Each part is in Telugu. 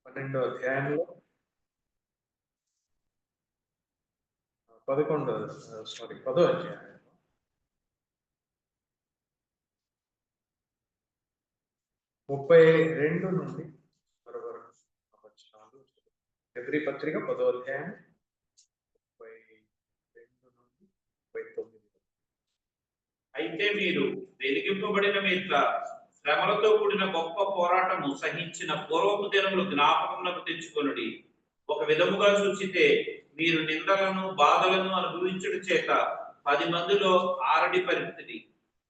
12వ అధ్యాయంలో 10వ అధ్యాయం 32 నుండి వచనాలు. ఎబ్రీ పత్రిక 10వ అధ్యాయం 32 నుండి 39. అయితే మీరు వెలిగింపబడిన మీట్ల శ్రమలతో కూడిన గొప్ప పోరాటము సహించిన పూర్వపు దినములు జ్ఞాపకమునకు తెచ్చుకొనుడి. ఒక విధముగా చూచితే మీరు నిందలను బాధలను అనుభవించుట చేత 10 మందిలో ఆరడి పరిస్థితి.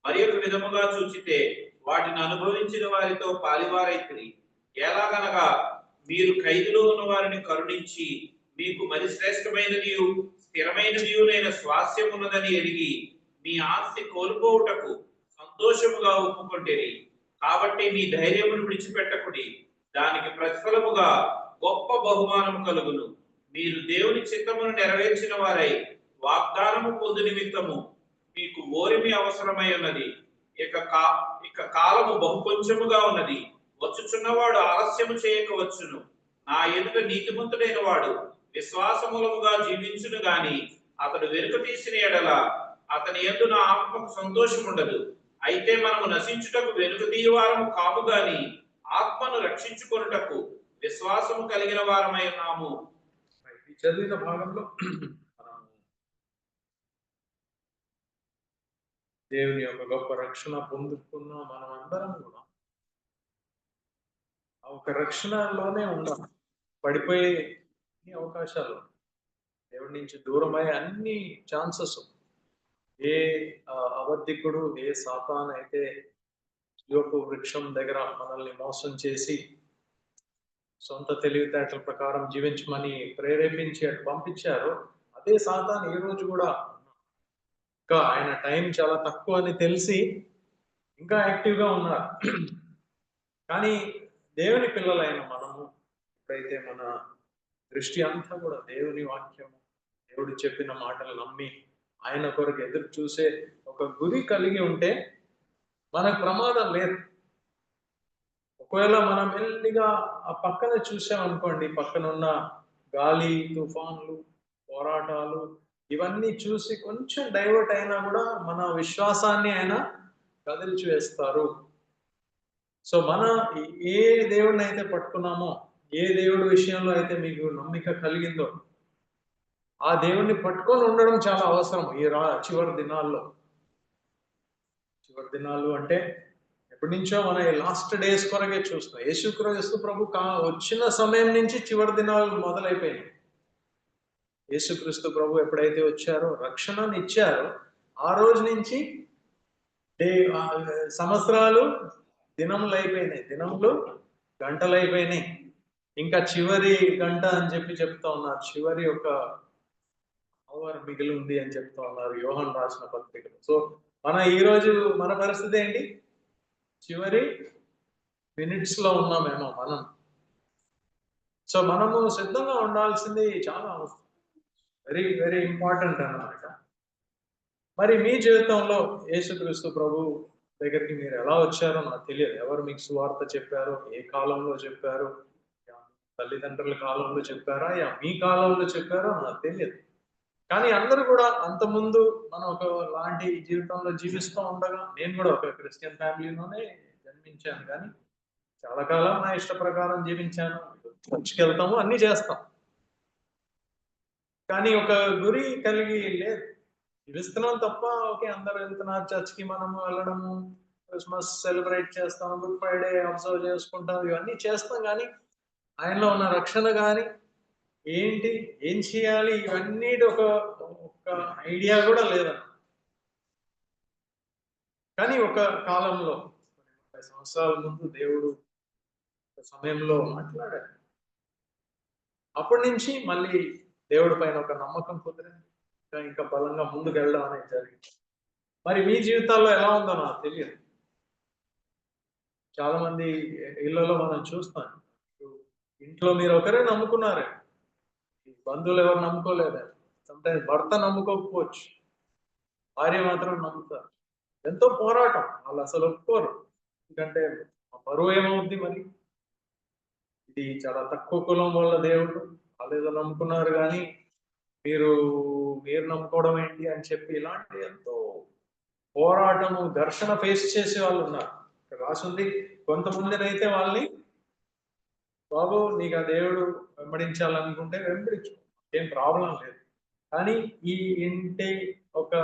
మరి ఒక విధముగా చూచితే వాటిని అనుభవించిన వారితో పాలివారైతిరి. ఎలాగనగా మీరు ఖైదులో ఉన్న వారిని కరుణించి మీకు మరి శ్రేష్టమైనదియు స్థిరమైనదియునైన స్వాస్యమున్నదని ఎరిగి మీ ఆస్తి కోల్పోవుటకు సంతోషముగా ఒప్పుకొంటిరి. కాబట్టి మీ ధైర్యమును విడిచిపెట్టకుడి, దానికి ప్రతిఫలముగా గొప్ప బహుమానము కలుగును. మీరు దేవుని చిత్తమును నెరవేర్చిన వారై వాగ్దానము పొందు నిమిత్తము మీకు ఓరిమి అవసరమై ఉన్నది. ఇక కాలము బహు కొంచెముగా ఉన్నది. వచ్చుచున్నవాడు ఆలస్యము చేయకవచ్చును. నా ఎదుట నీతిమంతుడైన వాడు విశ్వాసమూలముగా జీవించును గాని అతడు వెనుక తీసిన ఎడల అతని యందు నా ఆత్మకు సంతోషం ఉండదు. అయితే మనము నశించుటకు వెనుక తీయవారము కాము గాని ఆత్మను రక్షించుకొనుటకు విశ్వాసము కలిగిన వారమై ఉన్నాము. చదివిన భాగంలో దేవుని యొక్క గొప్ప రక్షణ పొందుకున్న మనం అందరం కూడా ఒక రక్షణలోనే ఉన్నాం. పడిపోయే అవకాశాలు, దేవుడి నుంచి దూరమయ్యే అన్ని ఛాన్సెస్, ఏ అబద్ధికుడు, ఏ సాతాన్ అయితే యోపు వృక్షం దగ్గర మనల్ని మోసం చేసి సొంత తెలివితేటల ప్రకారం జీవించమని ప్రేరేపించి అటు పంపించారో, అదే సాతాన్ ఈ రోజు కూడా ఇంకా ఆయన టైం చాలా తక్కువ అని తెలిసి ఇంకా యాక్టివ్గా ఉన్నారు. కానీ దేవుని పిల్లలైన మనము ఎప్పుడైతే మన దృష్టి అంతా కూడా దేవుని వాక్యము, దేవుడు చెప్పిన మాటలు నమ్మి ఆయన కొరకు ఎదురు చూసే ఒక గురి కలిగి ఉంటే మనకు ప్రమాదం లేదు. ఒకవేళ మనం మెల్లిగా ఆ పక్కన చూసామనుకోండి, పక్కనున్న గాలి, తుఫాన్లు, పోరాటాలు ఇవన్నీ చూసి కొంచెం డైవర్ట్ అయినా కూడా మన విశ్వాసాన్ని ఆయన కదిల్చి వేస్తారు. సో మన ఏ దేవుడిని అయితే పట్టుకున్నామో, ఏ దేవుడి విషయంలో అయితే మీకు నమ్మిక కలిగిందో ఆ దేవుణ్ణి పట్టుకొని ఉండడం చాలా అవసరం ఈ చివరి దినాల్లో. చివరి దినాలు అంటే ఎప్పటి నుంచో మన లాస్ట్ డేస్ కొరకే చూస్తున్నాం. యేసుక్రీస్తు ప్రభు వచ్చిన సమయం నుంచి చివరి దినాలు మొదలైపోయినాయి. యేసుక్రీస్తు ప్రభు ఎప్పుడైతే వచ్చారో, రక్షణను ఇచ్చారో, ఆ రోజు నుంచి సంవత్సరాలు దినములు అయిపోయినాయి, దినములు గంటలు అయిపోయినాయి. ఇంకా చివరి గంట అని చెప్తా ఉన్నారు, చివరి ఒక అవర్ మిగిలి ఉంది అని చెప్తా ఉన్నారు యోహాను రాసిన పత్రికలో. సో ఈ రోజు మన పరిస్థితి ఏంటి? చివరి మినిట్స్ లో ఉన్నామేమో మనం. సో మనము సిద్ధంగా ఉండాల్సింది చాలా వెరీ వెరీ ఇంపార్టెంట్ అన్నమాట. మరి మీ జీవితంలో యేసుక్రీస్తు ప్రభు దగ్గరికి మీరు ఎలా వచ్చారో నాకు తెలియదు. ఎవరు మీకు సువార్త చెప్పారో, ఏ కాలంలో చెప్పారో, తల్లిదండ్రుల కాలంలో చెప్పారా, మీ కాలంలో చెప్పారో నాకు తెలియదు. కానీ అందరూ కూడా అంతకుముందు మనం ఒక లాంటి జీవితంలో జీవిస్తూ ఉండగా, నేను కూడా ఒక క్రిస్టియన్ ఫ్యామిలీలోనే జన్మించాను. కానీ చాలా కాలం నా ఇష్ట ప్రకారం జీవించాను. చర్చికి వెళ్తాము, అన్ని చేస్తాం, కానీ ఒక గురి కలిగి లేదు. జీవిస్తున్నాం తప్ప ఓకే అందరూ వెళ్తున్నారు చర్చ్కి, మనము వెళ్ళడము, క్రిస్మస్ సెలబ్రేట్ చేస్తాం, గుడ్ ఫ్రైడే అబ్జర్వ్ చేసుకుంటాం, ఇవన్నీ చేస్తాం. కానీ ఆయనలో ఉన్న రక్షణ కానీ ఏంటి, ఏం చేయాలి, ఇవన్నీ ఒక ఐడియా కూడా లేదన్న. కానీ ఒక కాలంలో 30 సంవత్సరాల ముందు దేవుడు సమయంలో మాట్లాడాడు. అప్పటి నుంచి మళ్ళీ దేవుడి పైన ఒక నమ్మకం కుదిరింది, ఇంకా బలంగా ముందుకు వెళ్ళడం అనేది జరిగింది. మరి మీ జీవితాల్లో ఎలా ఉందో నాకు తెలియదు. చాలా మంది ఇళ్లలో మనం చూస్తాం, ఇంట్లో మీరు ఒకరే నమ్ముకున్నారే, బంధువులు ఎవరు నమ్ముకోలేదా, సమ్టైమ్స్ భర్త నమ్ముకోకపోవచ్చు, భార్య మాత్రం నమ్ముతారు. ఎంతో పోరాటం, వాళ్ళు అసలు ఒప్పుకోరు. ఎందుకంటే బరువు ఏమవుద్ది, మరి ఇది చాలా తక్కువ కులం వాళ్ళ దేవుడు, వాళ్ళు ఏదో నమ్ముకున్నారు కానీ మీరు మీరు నమ్ముకోవడం ఏంటి అని చెప్పి ఇలాంటి ఎంతో పోరాటము ఘర్షణ ఫేస్ చేసే వాళ్ళు ఉన్నారు. ఇక్కడ రాసింది కొంతమందిని అయితే వాళ్ళని, బాబు నీకు ఆ దేవుడు వెంబడించాలనుకుంటే వెంబడించు, ఏం ప్రాబ్లం లేదు, కానీ ఈ ఇంటి ఒక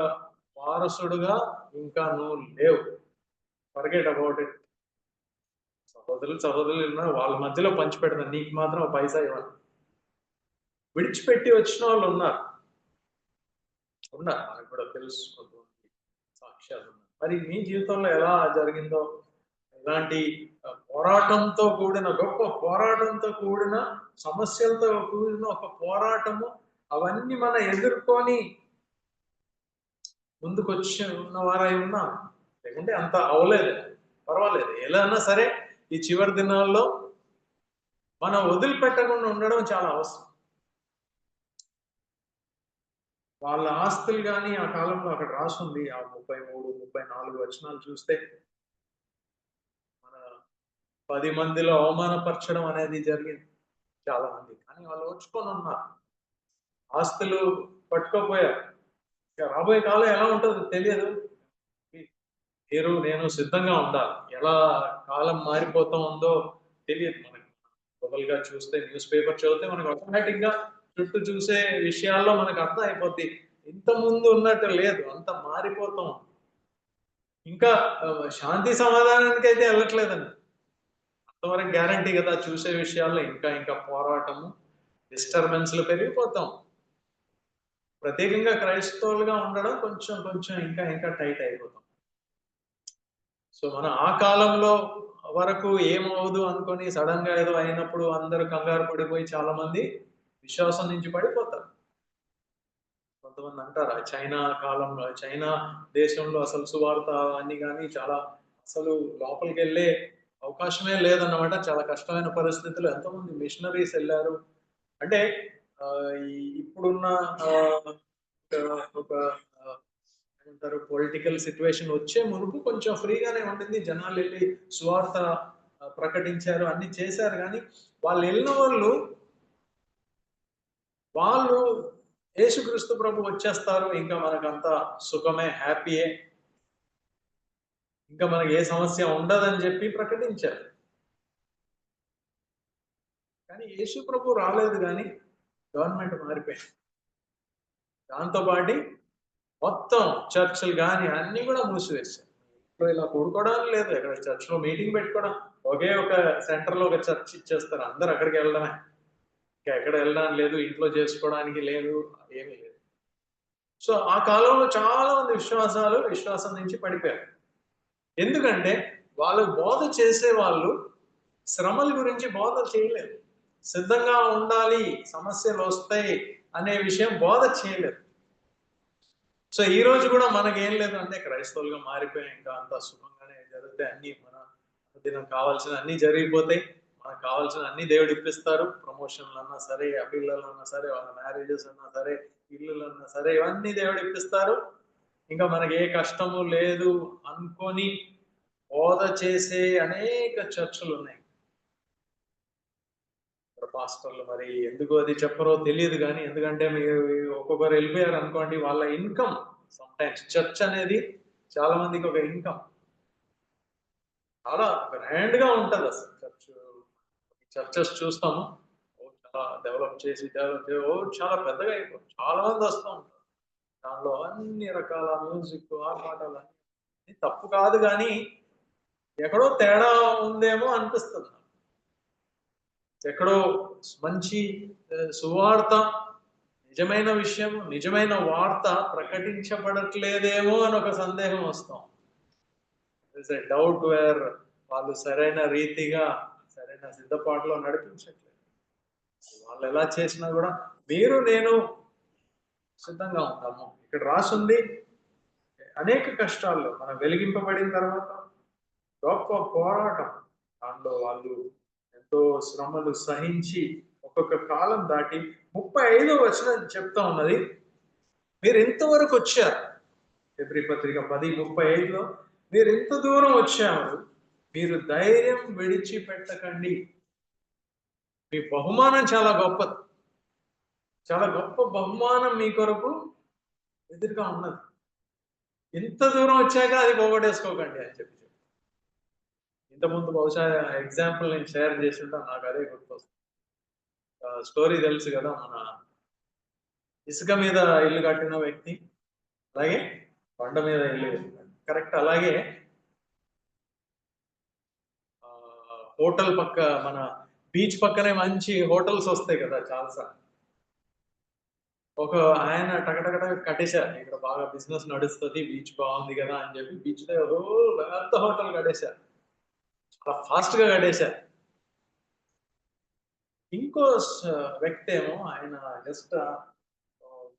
వారసుడుగా ఇంకా నువ్వు లేవు, ఫర్గెట్ అబౌట్ ఇట్. సహోదరులు ఉన్నారు, వాళ్ళ మధ్యలో పంచిపెడతాను, నీకు మాత్రం ఒక పైసా ఇవ్వను. విడిచిపెట్టి వచ్చిన వాళ్ళు ఉన్నారు, మనకు కూడా తెలుసు, కొంతమంది సాక్ష్యాలు ఉన్నాయి. మరి మీ జీవితంలో ఎలా జరిగిందో, ఇలాంటి పోరాటంతో కూడిన, గొప్ప పోరాటంతో కూడిన, సమస్యలతో కూడిన ఒక పోరాటము, అవన్నీ మనం ఎదుర్కొని ముందుకు వచ్చి ఉన్న వారై ఉన్నాం. లేకుంటే అంత అవలేదు, పర్వాలేదు, ఎలా అన్నా సరే ఈ చివరి దినాల్లో మనం వదిలిపెట్టకుండా ఉండడం చాలా అవసరం. వాళ్ళ ఆస్తులు కానీ ఆ కాలంలో అక్కడ రాసుంది, ఆ 33, 34 వచనాలు చూస్తే, మన 10 మందిలో అవమానపరచడం అనేది జరిగింది చాలా మంది, కానీ వాళ్ళు ఓర్చుకొని ఉన్నారు, ఆస్తులు పట్టుకోపోయారు. ఇక రాబోయే కాలం ఎలా ఉంటుందో తెలియదు, మీరు నేను సిద్ధంగా ఉండాలి. ఎలా కాలం మారిపోతా ఉందో తెలియదు మనకి. గ్లోబల్ గా చూస్తే, న్యూస్ పేపర్ చదివితే మనకు ఆటోమేటిక్ గా చుట్టూ చూసే విషయాల్లో మనకు అర్థం అయిపోద్ది, ఇంత ముందు ఉన్నట్టు లేదు, అంత మారిపోతాం. ఇంకా శాంతి సమాధానానికి అయితే వెళ్ళట్లేదండి, అంతవరకు గ్యారంటీ కదా. చూసే విషయాల్లో ఇంకా ఇంకా పోరాటము, డిస్టర్బెన్స్లు పెరిగిపోతాం. ప్రత్యేకంగా క్రైస్తవులుగా ఉండడం కొంచెం కొంచెం ఇంకా ఇంకా టైట్ అయిపోతాం. సో మనం ఆ కాలంలో వరకు ఏమవదు అనుకొని సడన్ గా ఏదో అయినప్పుడు అందరూ కంగారు పడిపోయి చాలా మంది విశ్వాసం నుంచి పడిపోతారు. కొంతమంది అంటారు చైనా కాలంలో, చైనా దేశంలో అసలు సువార్త అన్ని కానీ చాలా, అసలు లోపలికి వెళ్ళే అవకాశమే లేదన్నమాట. చాలా కష్టమైన పరిస్థితులు, ఎంతోమంది మిషనరీస్ వెళ్ళారు. అంటే ఇప్పుడున్న ఒక ఏమంటారు పొలిటికల్ సిచ్యువేషన్ వచ్చే మునుపు కొంచెం ఫ్రీగానే ఉంటుంది, జనాలు వెళ్ళి సువార్త ప్రకటించారు, అన్ని చేశారు. కానీ వాళ్ళు వెళ్ళిన వాళ్ళు యేసుక్రీస్తు ప్రభు వచ్చేస్తారు, ఇంకా మనకంతా సుఖమే, హ్యాపీయే, ఇంకా మనకి ఏ సమస్య ఉండదని చెప్పి ప్రకటించారు. కానీ యేసు ప్రభు రాలేదు, కానీ గవర్నమెంట్ మారిపోయింది. దాంతోపాటు మొత్తం చర్చిలు కానీ అన్ని కూడా మూసివేశారు. ఇప్పుడు ఇలా కూడుకోవడానికి లేదు, ఎక్కడ చర్చ్లో మీటింగ్ పెట్టుకోవడం, ఒకే ఒక సెంటర్లో ఒక చర్చ్ ఇచ్చేస్తారు, అందరు అక్కడికి వెళ్ళడమే, ఇంకా ఎక్కడ వెళ్ళడానికి లేదు, ఇంట్లో చేసుకోవడానికి లేదు, ఏమీ లేదు. సో ఆ కాలంలో చాలా మంది విశ్వాసం నుంచి పడిపోయారు. ఎందుకంటే వాళ్ళు బోధ చేసే వాళ్ళు శ్రమల గురించి బోధ చేయలేదు, సిద్ధంగా ఉండాలి, సమస్యలు వస్తాయి అనే విషయం బోధ చేయలేదు. సో ఈ రోజు కూడా మనకేం లేదు అంటే క్రైస్తవులుగా మారిపోయాం, ఇంకా అంత సుఖంగానే జరుగుతాయి, అన్ని మన దినం కావాల్సిన అన్ని జరిగిపోతాయి, మనకు కావాల్సిన అన్ని దేవుడు ఇప్పిస్తారు. ప్రమోషన్లు అన్నా సరే, అపిల్లలు అన్నా సరే, వాళ్ళ మ్యారేజెస్ అన్నా సరే, ఇల్లులు అన్నా సరే, ఇవన్నీ దేవుడు ఇప్పిస్తారు, ఇంకా మనకి ఏ కష్టము లేదు అనుకొని బోధ చేసే అనేక చర్చలు ఉన్నాయి. పాస్టర్లు మరి ఎందుకు అది చెప్పరో తెలియదు, కానీ ఎందుకంటే మీరు ఒక్కొక్కరు వెళ్ళిపోయారు అనుకోండి, వాళ్ళ ఇన్కమ్ సమ్టైమ్స్, చర్చ్ అనేది చాలా మందికి ఒక ఇన్కమ్, చాలా గ్రాండ్ గా ఉంటది అసలు చర్చెస్ చూస్తాము, చాలా డెవలప్ చేసి చాలా పెద్దగా అయిపోతుంది, చాలా మంది వస్తూ ఉంటారు, దానిలో అన్ని రకాల మ్యూజిక్, ఆర్పాటాలు అన్ని తప్పు కాదు, కానీ ఎక్కడో తేడా ఉందేమో అనిపిస్తుంది, ఎక్కడో మంచి సువార్త, నిజమైన విషయం, నిజమైన వార్త ప్రకటించబడట్లేదేమో అని ఒక సందేహం వస్తాం. డౌట్ వేర్ వాళ్ళు సరైన రీతిగా, సరైన సిద్ధపాటులో నడిపించట్లేదు. వాళ్ళు ఎలా చేసినా కూడా మీరు నేను సిద్ధంగా ఉంటాము. ఇక్కడ రాసుంది అనేక కష్టాల్లో మనం వెలిగింపబడిన తర్వాత గొప్ప పోరాటం, దాంట్లో వాళ్ళు ఎంతో శ్రమలు సహించి ఒక్కొక్క కాలం దాటి 35వ వచనం చెప్తా ఉన్నది, మీరు ఇంతవరకు వచ్చారు. హెబ్రీ పత్రిక 10:35లో మీరు ఇంత దూరం వచ్చారు, మీరు ధైర్యం విడిచిపెట్టకండి. మీ బహుమానం చాలా గొప్పది. చాలా గొప్ప బహుమానం మీ కొరకు ఎదురుగా ఉన్నది. ఇంత దూరం వచ్చాక అది పోగొట్టేసుకోకండి అని చెప్పి. ఇంతకుముందు బహుశా ఎగ్జాంపుల్ నేను షేర్ చేసి ఉంటాను. నాకు అదే గుర్తొస్తుంది. స్టోరీ తెలుసు కదా, మన ఇసుక మీద ఇల్లు కట్టిన వ్యక్తి, అలాగే బండ మీద ఇల్లు కట్టినాడు. కరెక్ట్. అలాగే హోటల్ పక్క, మన బీచ్ పక్కనే మంచి హోటల్స్ వస్తాయి కదా చాలాసార్లు. ఒక ఆయన టకటకట కట్టేశారు. ఇక్కడ బాగా బిజినెస్ నడుస్తుంది, బీచ్ బాగుంది కదా అని చెప్పి బీచ్ దగ్గర పెద్ద హోటల్ కట్టేశారు. చాలా ఫాస్ట్ గా కట్టేశారు. ఇంకో వ్యక్తి ఏమో ఆయన జస్ట్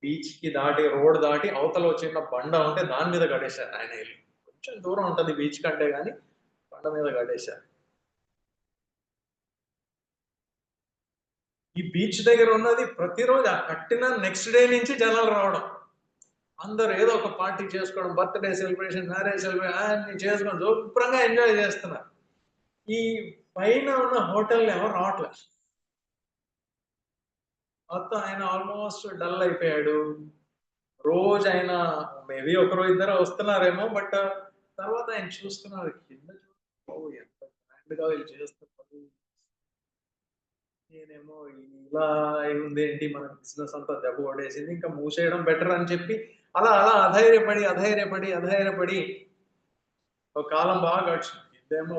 బీచ్ కి దాటి, రోడ్ దాటి అవతల వచ్చిన బండ ఉంటే దాని మీద కట్టేశారు ఆయన ఇల్లు. కొంచెం దూరం ఉంటది బీచ్ కంటే, కానీ బండ మీద కట్టేశారు. ఈ బీచ్ దగ్గర ఉన్నది ప్రతిరోజు ఆ కట్టిన నెక్స్ట్ డే నుంచి జనాలు రావడం, అందరూ ఏదో ఒక పార్టీ చేసుకోవడం, బర్త్డే సెలబ్రేషన్, మ్యారేజ్ సెలబ్రేషన్ అన్ని చేసుకొని శుభ్రంగా ఎంజాయ్ చేస్తున్నారు. ఈ పైన ఉన్న హోటల్ ఏమో రావట్లేదు. మొత్తం ఆయన ఆల్మోస్ట్ డల్ అయిపోయాడు. రోజు ఆయన మేబీ ఒకరో ఇద్దరు వస్తున్నారేమో, బట్ తర్వాత ఆయన చూస్తున్నారు కింద, ఎంత గ్రాండ్ గా వీళ్ళు చేస్తున్నారు, నేనేమో ఇలా ఉంది ఏంటి, మన బిజినెస్ అంతా దెబ్బ కొట్టేసింది, ఇంకా మూసేయడం బెటర్ అని చెప్పి అలా అలా అధైర్యపడి ఒక కాలం బాగా గడిచింది. ఇదేమో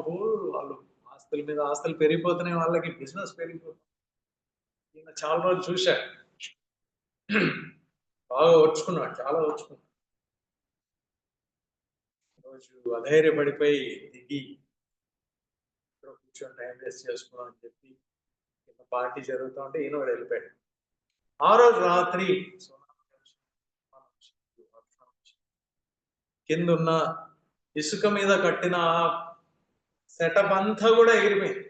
వాళ్ళు ఆస్తుల మీద ఆస్తులు పెరిగిపోతున్నాయి, వాళ్ళకి బిజినెస్ పెరిగిపోతుంది. ఈయన చాలా రోజులు చూశాడు, బాగా ఓర్చుకున్నాడు, చాలా ఓర్చుకున్నాడు. రోజు అధైర్యపడిపోయి దిగి ఇక్కడ కూర్చొని టైం వేస్ట్ చేసుకున్నాం అని చెప్పి పార్టీ జరుగుతూ ఉంటే ఈయన వెళ్ళిపోయాడు. ఆ రోజు రాత్రి కింద ఉన్న ఇసుక మీద కట్టిన సెటప్ అంతా కూడా ఎగిరిపోయింది.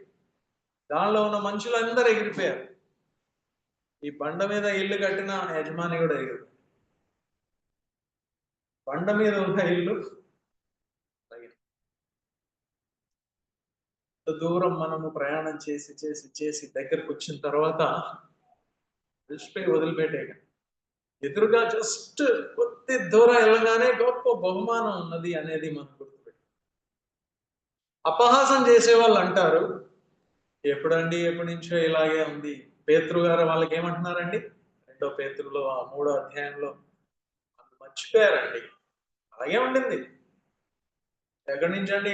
దానిలో ఉన్న మనుషులందరూ ఎగిరిపోయారు. ఈ బండ మీద ఇల్లు కట్టిన యజమాని కూడా ఎగిరిపోయాడు. బండ మీద ఉన్న ఇల్లు దూరం మనము ప్రయాణం చేసి దగ్గరకు వచ్చిన తర్వాత విడిచిపోయి వదిలిపెట్టాక ఎదురుగా జస్ట్ కొద్ది దూరం వెళ్ళగానే గొప్ప బహుమానం ఉన్నది అనేది మనం గుర్తుపెట్టి, అపహాసం చేసే వాళ్ళు అంటారు, ఎప్పుడండి ఎప్పటి నుంచో ఇలాగే ఉంది. పేతురు గారు వాళ్ళకి ఏమంటున్నారండి, 2 పేతురులో 3వ అధ్యాయంలో, మర్చిపోయారండి, అలాగే ఉండింది. ఎక్కడి నుంచి అండి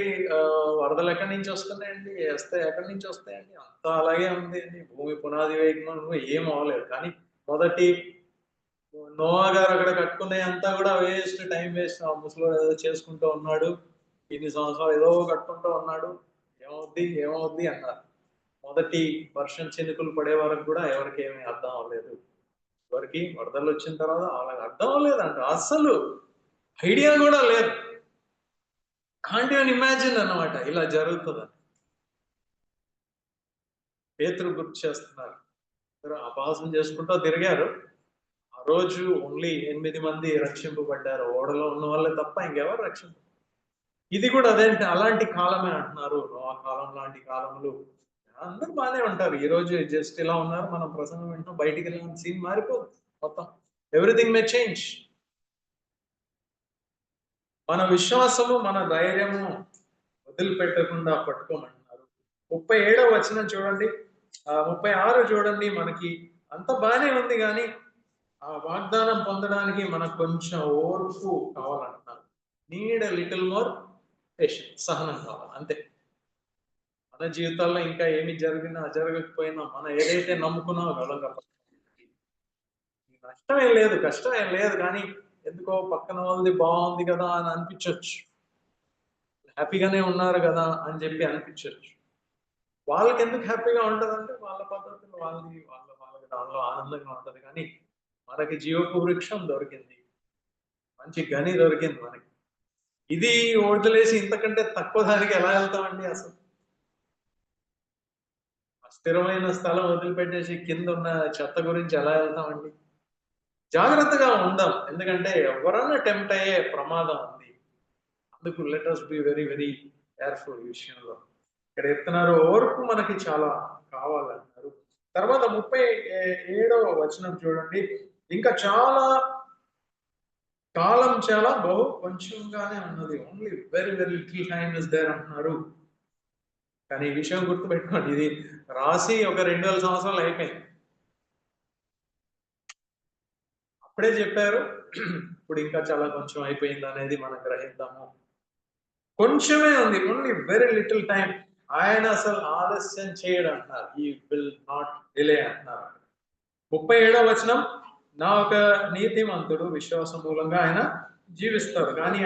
వరదలు ఎక్కడి నుంచి వస్తున్నాయండి, ఎక్కడి నుంచి వస్తాయండి, అంతా అలాగే ఉంది అండి, భూమి పునాది వేయకుండా ఏం అవ్వలేదు. కానీ మొదటి నోవా గారు అక్కడ కట్టుకునే అంతా కూడా వేస్ట్, టైం వేస్ట్. ఆ ముసలో ఏదో చేసుకుంటూ ఉన్నాడు, ఇన్ని సంవత్సరాలు ఏదో కట్టుకుంటూ ఉన్నాడు, ఏమవుద్ది అన్నారు. మొదటి వర్షం చినుకులు పడే వరకు కూడా ఎవరికి ఏమీ అర్థం అవ్వలేదు. ఎవరికి వరదలు వచ్చిన తర్వాత వాళ్ళకి అర్థం అవ్వలేదంట, అస్సలు ఐడియా కూడా లేదు. కాంట్ ఈవెన్ ఇమాజిన్ అన్నమాట ఇలా జరుగుతుందని. పేతురు గుర్తు చేస్తున్నారు, అపహాసం చేసుకుంటూ తిరిగారు. ఆ రోజు ఓన్లీ 8 మంది రక్షింపబడ్డారు, ఓడలో ఉన్న వాళ్ళే తప్ప ఇంకెవరు రక్షింప. ఇది కూడా అదేంటి, అలాంటి కాలమే అంటున్నారు, నోవా కాలం లాంటి కాలములు. అందరూ బాగానే ఉంటారు. ఈ రోజు జస్ట్ ఇలా ఉన్నారు, మనం ప్రసంగం వింటాం, బయటికి వెళ్ళిన సీన్ మారిపోదు మొత్తం. ఎవ్రీథింగ్ మే చేంజ్. మన విశ్వాసము, మన ధైర్యము వదిలిపెట్టకుండా పట్టుకోమంటున్నారు. 37వ వచనం చూడండి, 36 చూడండి. మనకి అంత బాగానే ఉంది, కానీ ఆ వాగ్దానం పొందడానికి మనకు కొంచెం ఓర్పు కావాలంటున్నారు. Need a little more patience, సహనం కావాలి అంతే. మన జీవితాల్లో ఇంకా ఏమి జరిగినా జరగకపోయినా మనం ఏదైతే నమ్ముకున్నామో గలంగా నష్టం ఏం లేదు, కష్టం ఏం లేదు, కానీ ఎందుకో పక్కన వాళ్ళది బాగుంది కదా అని అనిపించవచ్చు, హ్యాపీగానే ఉన్నారు కదా అని చెప్పి అనిపించవచ్చు. వాళ్ళకి ఎందుకు హ్యాపీగా ఉంటదంటే వాళ్ళ పద్ధతులు వాళ్ళకి దానిలో ఆనందంగా ఉంటది. కానీ మనకి జీవపు వృక్షం దొరికింది, మంచి గని దొరికింది మనకి. ఇది వదిలేసి ఇంతకంటే తక్కువ దానికి ఎలా వెళ్తామండి అసలు? స్థిరమైన స్థలం వదిలిపెట్టేసి కింద ఉన్న చెత్త గురించి ఎలా వెళ్తామండి? జాగ్రత్తగా ఉందాం, ఎందుకంటే ఎవరన్నా టెంప్ట్ అయ్యే ప్రమాదం ఉంది. అందుకు let us be very very careful ఈ విషయంలో. ఇక్కడ చెప్తున్నారు, ఓర్పు మనకి చాలా కావాలన్నారు. తర్వాత 37వ వచనం చూడండి. ఇంకా చాలా కాలం చాలా బహు కొంచెంగానే ఉన్నది. Only very very little time is there అంటున్నారు. కానీ ఈ విషయం గుర్తుపెట్టుకోండి, ఇది రాసి ఒక 2000 సంవత్సరాలు అయిపోయింది. అప్పుడే చెప్పారు, ఇప్పుడు ఇంకా చాలా కొంచెం అయిపోయింది అనేది మనం గ్రహిద్దాము. కొంచెమే ఉంది, ఓన్లీ వెరీ లిటిల్ టైం. ఆయన అసలు ఆలస్యం చేయడు అంటున్నారు. ఈ విల్ నాట్ డిలే అంటున్నారు. 37వ వచనం, నా ఒక నీతిమంతుడు విశ్వాసం మూలంగా ఆయన జీవిస్తారు, కానీ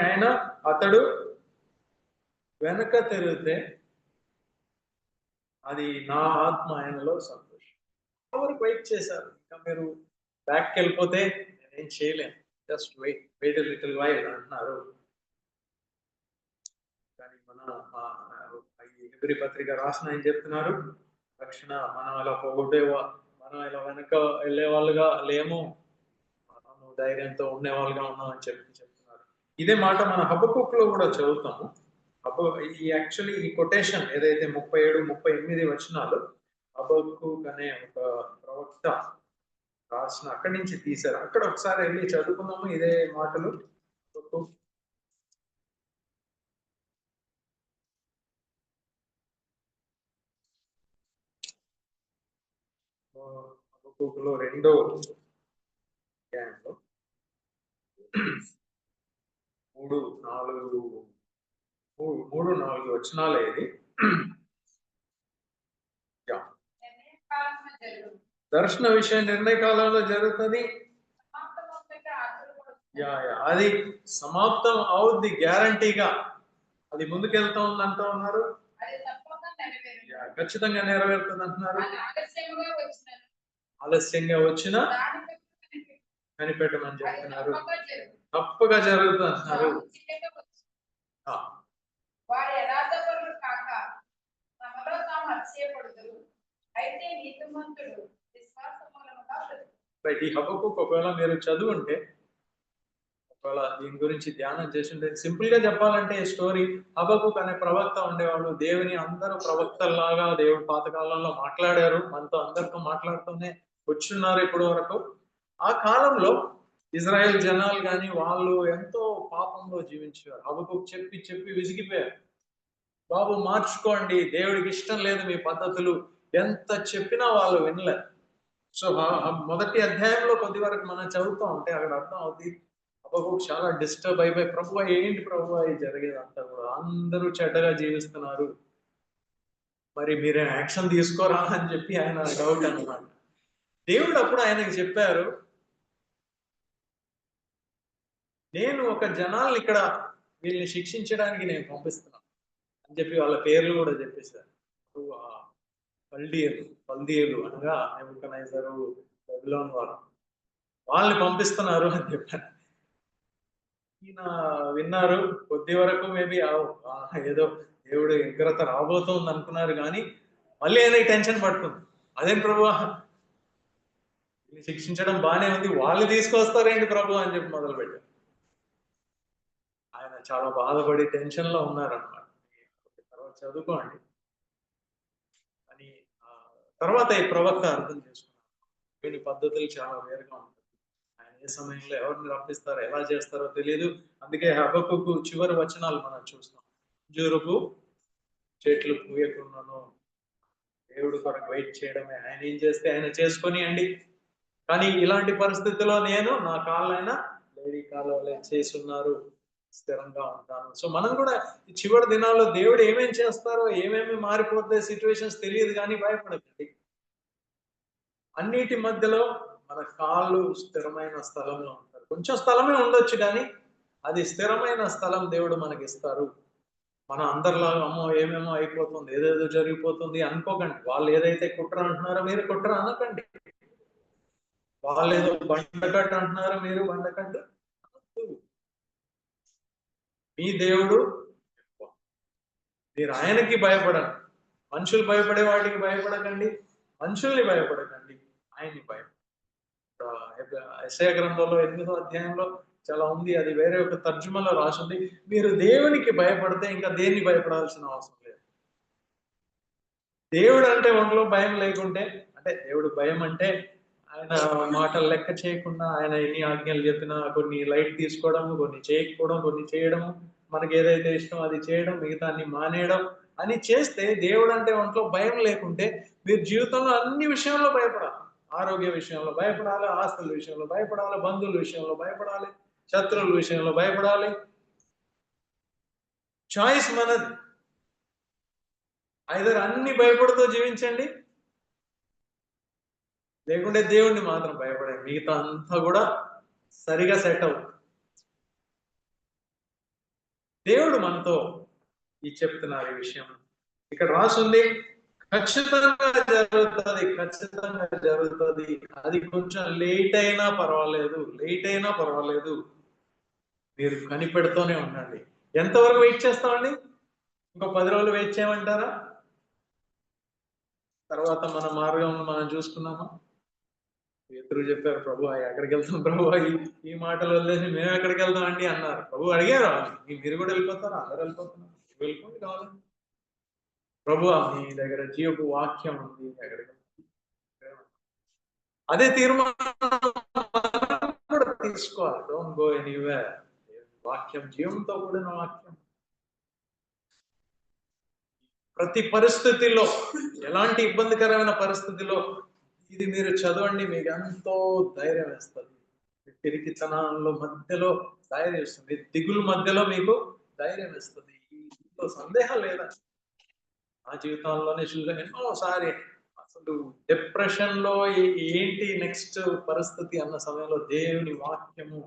అతడు వెనక తిరిగితే అది నా ఆత్మ ఆయనలో సంతోషం. ఎవరు వెయిట్ చేశారు, ఇంకా మీరు బ్యాక్కి వెళ్ళిపోతే నేనేం చేయలేను, జస్ట్ వెయిట్ లిటిల్ వైల్ అంటున్నారు. కానీ మన ఎబ్రీ పత్రిక రాసిన ఆయన చెప్తున్నారు, రక్షణ మనం అలా మనం ఇలా వెనక వెళ్ళే వాళ్ళుగా లేము, మనం ధైర్యంతో ఉండేవాళ్ళుగా ఉన్నామని చెప్తున్నారు. ఇదే మాట మన హబక్కుక్ లో కూడా చదువుతాము. యాక్చువల్లీ ఈ కొటేషన్ ఏదైతే 37, 38 వచనాలు హబక్కుక్ అనే ఒక ప్రవక్త రాసిన అక్కడి నుంచి తీశారు. అక్కడ ఒకసారి వెళ్ళి చదువుకుందాము ఇదే మాటలు. హబక్కుకులో 2వ అధ్యాయంలో 3-4 వచనాలే ఇది. దర్శన విషయం నిర్ణయ కాలంలో జరుగుతుంది. అది సమాప్తం అవుద్ది గ్యారంటీగా. అది ముందుకెళ్తా ఉంది అంటూ ఉన్నారు. ఖచ్చితంగా నెరవేరుతుంది అంటున్నారు. ఆలస్యంగా వచ్చిన కనిపెట్టమని చెప్తున్నారు. తప్పగా జరుగుతుంది అంటున్నారు. ఈ హబక్కుక్ ఒకవేళ మీరు చదువుంటే, ఒకవేళ దీని గురించి ధ్యానం చేస్తుంటే, సింపుల్ గా చెప్పాలంటే ఈ స్టోరీ, హబక్కుక్ అనే ప్రవక్త ఉండేవాళ్ళు. దేవుని అందరూ ప్రవక్తల్లాగా దేవుడు పాతకాలంలో మాట్లాడారు, మనతో అందరితో మాట్లాడుతూనే వచ్చున్నారు ఇప్పటి వరకు. ఆ కాలంలో ఇజ్రాయెల్ జనాలు కానీ వాళ్ళు ఎంతో పాపంలో జీవించారు. హబక్కుక్ చెప్పి చెప్పి విసిగిపోయారు. బాబు మార్చుకోండి, దేవుడికి ఇష్టం లేదు మీ పద్ధతులు, ఎంత చెప్పినా వాళ్ళు వినలేరు. సో మొదటి అధ్యాయంలో కొద్ది వరకు మనం చదువుతూ ఉంటే అక్కడ అర్థం అవుతుంది, హబక్కుక్ చాలా డిస్టర్బ్ అయిపోయి, ప్రభువా ఏంటి ప్రభువా ఇది జరిగేది అంతా కూడా, అందరూ చెడ్డగా జీవిస్తున్నారు, మరి మీరే యాక్షన్ తీసుకోరా అని చెప్పి ఆయన డౌట్ అన్నమాట. దేవుడు అప్పుడు ఆయనకి చెప్పారు, నేను ఒక జనాల్ని ఇక్కడ వీళ్ళని శిక్షించడానికి నేను పంపిస్తున్నాను అని చెప్పి వాళ్ళ పేర్లు కూడా చెప్పేశారు. కల్దీయులు అనగా నెబుకద్నెజరు, బబులోను వారు, వాళ్ళని పంపిస్తున్నారు అని చెప్పారు. ఈయన విన్నారు, కొద్ది వరకు మేబీ ఏదో దేవుడు ఉగ్రత రాబోతోంది అనుకున్నారు, కానీ మళ్ళీ ఆయనకి టెన్షన్ పడుతుంది. అదేం ప్రభు, శిక్షించడం బానే ఉంది, వాళ్ళు తీసుకొస్తారేంటి ప్రభు అని చెప్పి మొదలుపెట్టారు. ఆయన చాలా బాధపడి టెన్షన్ లో ఉన్నారన్నమాట. తర్వాత చదువుకోండి అని. తర్వాత ఈ ప్రవక్త అర్థం చేసుకున్నారు, వీని పద్ధతులు చాలా వేరుగా ఉంటాయి, ఆయన ఏ సమయంలో ఎవరిని రప్పిస్తారో ఎలా చేస్తారో తెలియదు. అందుకే హబక్కుక్ చివరి వచనాలు మనం చూస్తాం, జూరుపు చెట్లు పూయకుండాను దేవుడు కొరకు వెయిట్ చేయడమే, ఆయన ఏం చేస్తే ఆయన చేసుకొని అండి. కానీ ఇలాంటి పరిస్థితుల్లో నేను నా కాళ్ళైనా లేడీ కాళ్ళ చేసి ఉన్నారు, స్థిరంగా ఉంటాను. సో మనం కూడా ఈ చివరి దినాల్లో దేవుడు ఏమేమి చేస్తారో, ఏమేమి మారిపోతే సిచ్యువేషన్స్ తెలియదు, కానీ భయపడకండి. అన్నిటి మధ్యలో మన కాళ్ళు స్థిరమైన స్థలంలో ఉంటారు. కొంచెం స్థలమే ఉండొచ్చు, కానీ అది స్థిరమైన స్థలం దేవుడు మనకి ఇస్తారు. మనం అందరిలాగా అమ్మో ఏమేమో అయిపోతుంది, ఏదేదో జరిగిపోతుంది అనుకోకండి. వాళ్ళు ఏదైతే కుట్ర అంటున్నారో మీరు కుట్ర అనకండి. వాళ్ళు ఏదో బండకట్టు అంటున్నారో మీరు బండకట్టు. మీ దేవుడు, మీరు ఆయనకి భయపడండి. మనుషులు భయపడే వాటికి భయపడకండి, మనుషుల్ని భయపడకండి, ఆయన్ని భయపడండి. యెషయా గ్రంథంలో 8వ అధ్యాయంలో చాలా ఉంది, అది వేరే ఒక తర్జుమలో రాసింది, మీరు దేవునికి భయపడితే ఇంకా దేన్ని భయపడాల్సిన అవసరం లేదు. దేవుడు అంటే ఒంట్లో భయం లేకుంటే అంటే దేవుడు భయం అంటే ఆయన మాటలు లెక్క చేయకుండా ఆయన ఎన్ని ఆజ్ఞలు చెప్పినా కొన్ని లైట్ తీసుకోవడం, కొన్ని చేయకపోవడం, కొన్ని చేయడం, మనకి ఏదైతే ఇష్టం అది చేయడం, మిగతా అన్ని మానేయడం అని చేస్తే దేవుడు అంటే ఒంట్లో భయం లేకుంటే మీరు జీవితంలో అన్ని విషయాల్లో భయపడాలి. ఆరోగ్య విషయంలో భయపడాలి, ఆస్తుల విషయంలో భయపడాలి, బంధువుల విషయంలో భయపడాలి, శత్రువుల విషయంలో భయపడాలి. చాయిస్ మనది. ఐదర్ అన్ని భయపడుతూ జీవించండి, లేకుంటే దేవుణ్ణి మాత్రం భయపడండి. మిగతా అంతా కూడా సరిగా సెట్ అవుతుంది. దేవుడు మనతో ఈ చెప్తున్నారు ఈ విషయం. ఇక్కడ రాసుంది, ఖచ్చితంగా జరుగుతుంది, ఖచ్చితంగా జరుగుతుంది. అది కొంచెం లేట్ అయినా పర్వాలేదు, మీరు కనిపెడుతూనే ఉండండి. ఎంతవరకు వెయిట్ చేస్తామండి? ఇంకో 10 రోజులు వెయిట్ చేయమంటారా? తర్వాత మన మార్గం మనం చూసుకున్నామా? పేతురు చెప్పారు, ప్రభు ఎక్కడికి వెళ్తాం ప్రభు, ఈ మాటలు వదిలేసి మేము ఎక్కడికి వెళ్తాం అండి అన్నారు. ప్రభు అడిగారు, మీరు కూడా వెళ్ళిపోతారా? అందరు వెళ్ళిపోతున్నారు, వెళ్ళిపోండి కావాలండి. ప్రభు మీ దగ్గర జీవపు వాక్యం ఉంది, ఎక్కడికి అదే తీర్మానం కూడా తీసుకోవాలి. Don't go anywhere. వాక్యం జీవంతో కూడిన వాక్యం. ప్రతి పరిస్థితిలో, ఎలాంటి ఇబ్బందికరమైన పరిస్థితిలో ఇది మీరు చదవండి, మీకు ఎంతో ధైర్యం వేస్తుంది. పిరికితనంలో మధ్యలో ధైర్యం ఇస్తుంది, దిగులు మధ్యలో మీకు ధైర్యం ఇస్తుంది. ఇంట్లో సందేహం లేదా? ఆ జీవితంలోనే చూసాను ఎన్నోసారి. అసలు డిప్రెషన్ లో ఏంటి నెక్స్ట్ పరిస్థితి అన్న సమయంలో దేవుని వాక్యము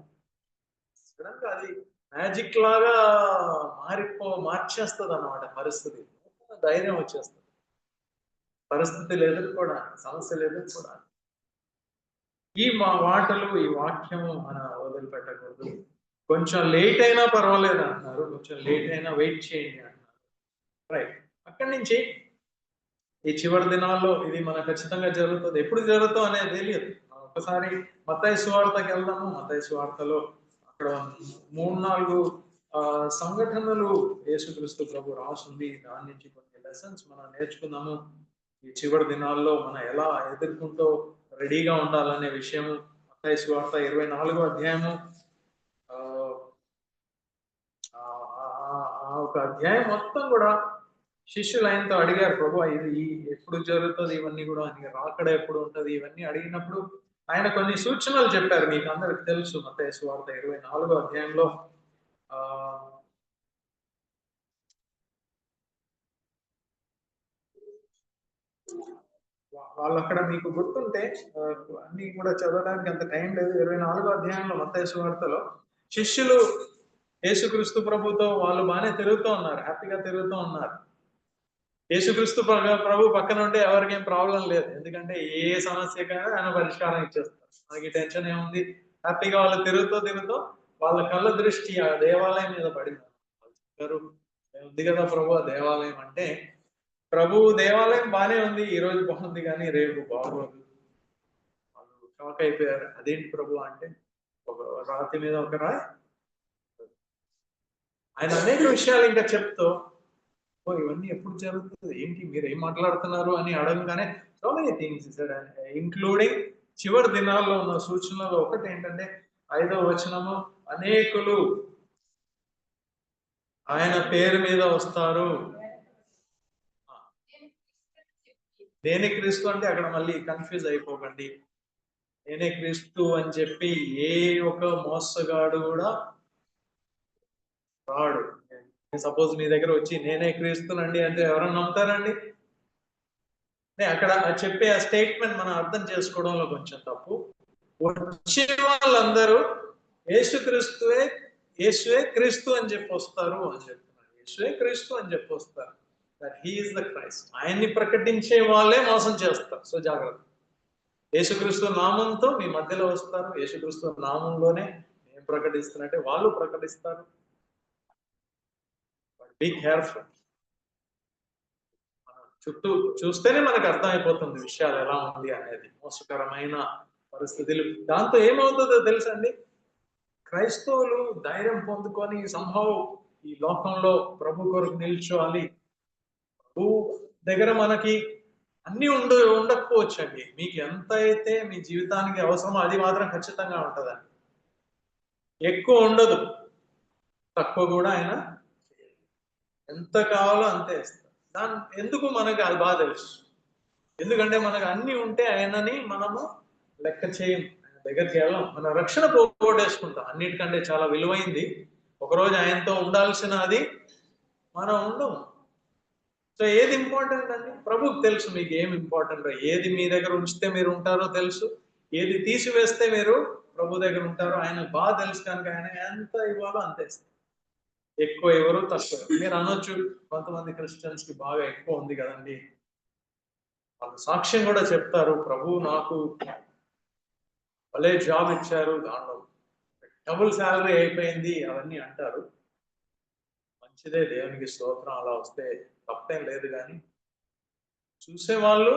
అది మ్యాజిక్ లాగా మార్చేస్తుంది అన్నమాట. పరిస్థితి ధైర్యం వచ్చేస్తుంది. పరిస్థితులు ఎదుర్కోవడానికి, సమస్యలు ఎదుర్కోవడానికి ఈ మాటలు, ఈ వాక్యము మన వదిలిపెట్టకూడదు. కొంచెం లేట్ అయినా పర్వాలేదు అంటున్నారు, కొంచెం లేట్ అయినా వెయిట్ చేయండి అంటున్నారు. రైట్. అక్కడి నుంచి ఈ చివరి దినాల్లో ఇది మనకు ఖచ్చితంగా జరుగుతుంది. ఎప్పుడు జరుగుతుందో అనేది తెలియదు. ఒకసారి మత్తయి సువార్తకి వెళ్దాము. మత్తయి సువార్తలో అక్కడ 3-4 సంఘటనలు యేసుక్రీస్తు ప్రభు రాసుంది. దాని నుంచి కొన్ని లెసన్స్ మనం నేర్చుకుందాము. ఈ చివరి దినాల్లో మనం ఎలా ఎదుర్కొంటూ రెడీగా ఉండాలనే విషయము. మత్తయి సువార్త 24వ అధ్యాయము ఒక అధ్యాయం మొత్తం కూడా శిష్యులు ఆయనతో అడిగారు, ప్రభు ఇది ఎప్పుడు జరుగుతుంది, ఇవన్నీ కూడా ఆయన రాకడ ఎప్పుడు ఉంటది, ఇవన్నీ అడిగినప్పుడు ఆయన కొన్ని సూచనలు చెప్పారు. మీకు అందరికి తెలుసు. మత్తయి సువార్త 24వ అధ్యాయంలో వాళ్ళు అక్కడ మీకు గుర్తుంటే అన్ని కూడా చదవడానికి అంత టైం లేదు. 24వ అధ్యాయంలో మత్తయి సువార్తలో శిష్యులు యేసుక్రీస్తు ప్రభుతో వాళ్ళు బాగానే తిరుగుతూ ఉన్నారు, హ్యాపీగా తిరుగుతూ ఉన్నారు. యేసుక్రీస్తు ప్రభు పక్కన ఉంటే ఎవరికేం ప్రాబ్లం లేదు, ఎందుకంటే ఏ సమస్యకైనా ఆయన పరిష్కారం ఇచ్చేస్తారు. మనకి టెన్షన్ ఏముంది? హ్యాపీగా వాళ్ళు తిరుగుతూ వాళ్ళ కళ్ళ దృష్టి ఆ దేవాలయం మీద పడింది. ఉంది కదా ప్రభు దేవాలయం అంటే, ప్రభు దేవాలయం బానే ఉంది, ఈ రోజు బాగుంది కానీ రేపు బాగోదు. వాళ్ళు షాక్ అయిపోయారు. అదేంటి ప్రభు అంటే, ఒక రాతి మీద ఒక రాయి. ఆయన అనేక విషయాలు ఇంకా చెప్తూ, ఇవన్నీ ఎప్పుడు జరుగుతుంది, ఏంటి మీరు ఏం మాట్లాడుతున్నారు అని అడగగానే సో మెనీ థింగ్స్ ఇంక్లూడింగ్ చివరి దినాల్లో ఉన్న సూచనలో ఒకటి ఏంటంటే 5వ వచనము, అనేకులు ఆయన పేరు మీద వస్తారు. నేనే క్రీస్తు అంటే అక్కడ మళ్ళీ కన్ఫ్యూజ్ అయిపోకండి. నేనే క్రీస్తు అని చెప్పి ఏ ఒక మోసగాడు కూడా రాడు. సపోజ్ మీ దగ్గర వచ్చి నేనే క్రీస్తునండి అంటే ఎవరన్నా నమ్ముతారండి? అక్కడ చెప్పే ఆ స్టేట్మెంట్ మనం అర్థం చేసుకోవడంలో కొంచెం తప్పు. వచ్చే వాళ్ళందరూ యేసువే క్రీస్తు అని చెప్పి వస్తారు అని చెప్తున్నారు. యేసువే క్రీస్తు అని చెప్పి వస్తారు. That he is the Christ. ఆయన్ని ప్రకటించే వాళ్ళే మోసం చేస్తారు. సో జాగ్రత్త. యేసుక్రీస్తు నామంతో మీ మధ్యలో వస్తారు. యేసుక్రీస్తు నామంలోనే నేను ప్రకటిస్తున్నట్టే వాళ్ళు ప్రకటిస్తారు. Be careful. చుట్టూ చూస్తేనే మనకు అర్థమైపోతుంది విషయాలు ఎలా ఉంది అనేది. మోసకరమైన పరిస్థితులు. దాంతో ఏమవుతుందో తెలుసండి, క్రైస్తవులు ధైర్యం పొందుకొని సంభవం ఈ లోకంలో ప్రభు కొరకు నిల్చోవాలి. ప్రభు దగ్గర మనకి అన్నీ ఉండకపోవచ్చు అండి. మీకు ఎంత అయితే మీ జీవితానికి అవసరమో అది మాత్రం ఖచ్చితంగా ఉంటుందండి. ఎక్కువ ఉండదు, తక్కువ కూడా ఆయన ఎంత కావాలో అంతే ఇస్తారు. ఎందుకు మనకి అది బాగా తెలుసు. ఎందుకంటే మనకు అన్ని ఉంటే ఆయనని మనము లెక్క చేయం, ఆయన దగ్గరికి వెళ్ళాం, మన రక్షణ పోగొట్టేసుకుంటాం. అన్నిటికంటే చాలా విలువైంది. ఒకరోజు ఆయనతో ఉండాల్సిన అది మనం ఉండము. సో ఏది ఇంపార్టెంట్ అండి? ప్రభుకి తెలుసు మీకు ఏమి ఇంపార్టెంట్. ఏది మీ దగ్గర ఉంచితే మీరు ఉంటారో తెలుసు, ఏది తీసివేస్తే మీరు ప్రభు దగ్గర ఉంటారో ఆయన బాగా తెలుసు. కనుక ఆయన ఎంత ఇవ్వాలో అంతే ఇస్తారు. ఎక్కువ ఎవరు తక్కువ. మీరు అనొచ్చు కొంతమంది క్రిస్టియన్స్ కి బాగా ఎక్కువ ఉంది కదండి, వాళ్ళు సాక్ష్యం కూడా చెప్తారు, ప్రభు నాకు భలే జాబ్ ఇచ్చారు, దాంట్లో డబుల్ శాలరీ అయిపోయింది, అవన్నీ అంటారు. మంచిదే, దేవునికి స్తోత్రం, అలా వస్తే తప్పేం లేదు. కానీ చూసేవాళ్ళు